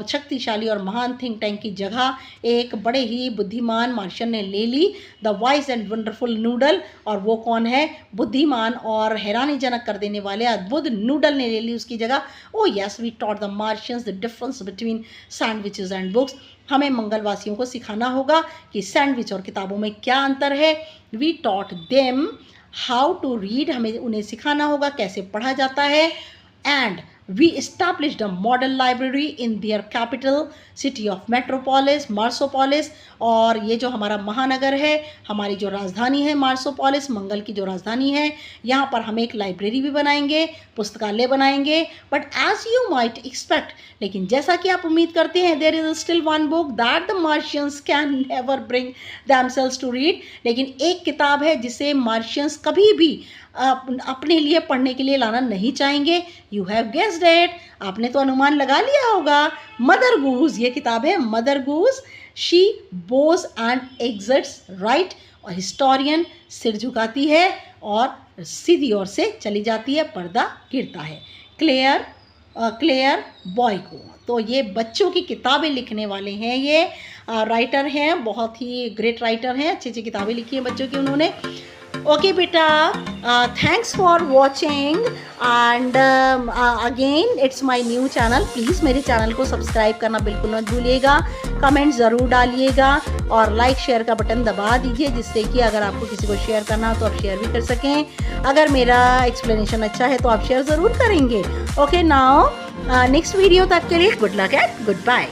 शक्तिशाली और महान थिंक टैंक की जगह एक बड़े ही बुद्धिमान मार्शियन ने ले ली, the wise and wonderful Noodle. और वो कौन है? बुद्धिमान और हैरानीजनक कर देने वाले अद्भुत नूडल ने ले ली उसकी जगह। Oh yes, we taught the Martians the difference between sandwiches and books. हमें मंगलवासियों को सिखाना होगा कि सैंडविच और किताबों में क्या अंतर है। We taught them how to read, हमें उन्हें सिखाना होगा कैसे पढ़ा जाता है। And we established a model library in their capital city of metropolis marsopolis, और ये जो हमारा महानगर है, हमारी जो राजधानी है मार्सोपोलिस, मंगल की जो राजधानी है, यहाँ पर हम एक लाइब्रेरी भी बनाएंगे, पुस्तकालय बनाएंगे। But as you might expect, लेकिन जैसा कि आप उम्मीद करते हैं, there is still one book that the Martians can never bring themselves to read, लेकिन एक किताब है जिसे मार्शियंस कभी भी अपने लिए पढ़ने के लिए लाना नहीं चाहेंगे। यू हैव गेस्ड इट, आपने तो अनुमान लगा लिया होगा, मदर गूज। ये किताब है Mother goose, she Bhoj and exits right, और हिस्टोरियन सिर झुकाती है और सीधी ओर से चली जाती है, पर्दा गिरता है। क्लेयर बॉय को। तो ये बच्चों की किताबें लिखने वाले हैं, ये राइटर हैं, बहुत ही ग्रेट राइटर हैं, अच्छी अच्छी किताबें लिखी हैं बच्चों की उन्होंने। ओके बेटा, thanks for watching, and again it's my new channel. Please मेरे चैनल को सब्सक्राइब करना बिल्कुल मत भूलिएगा, कमेंट ज़रूर डालिएगा, और लाइक शेयर का बटन दबा दीजिए, जिससे कि अगर आपको किसी को शेयर करना हो तो आप शेयर भी कर सकें। अगर मेरा एक्सप्लेनेशन अच्छा है तो आप शेयर ज़रूर करेंगे। ओके, नाउ नेक्स्ट वीडियो तक के लिए good luck and good bye.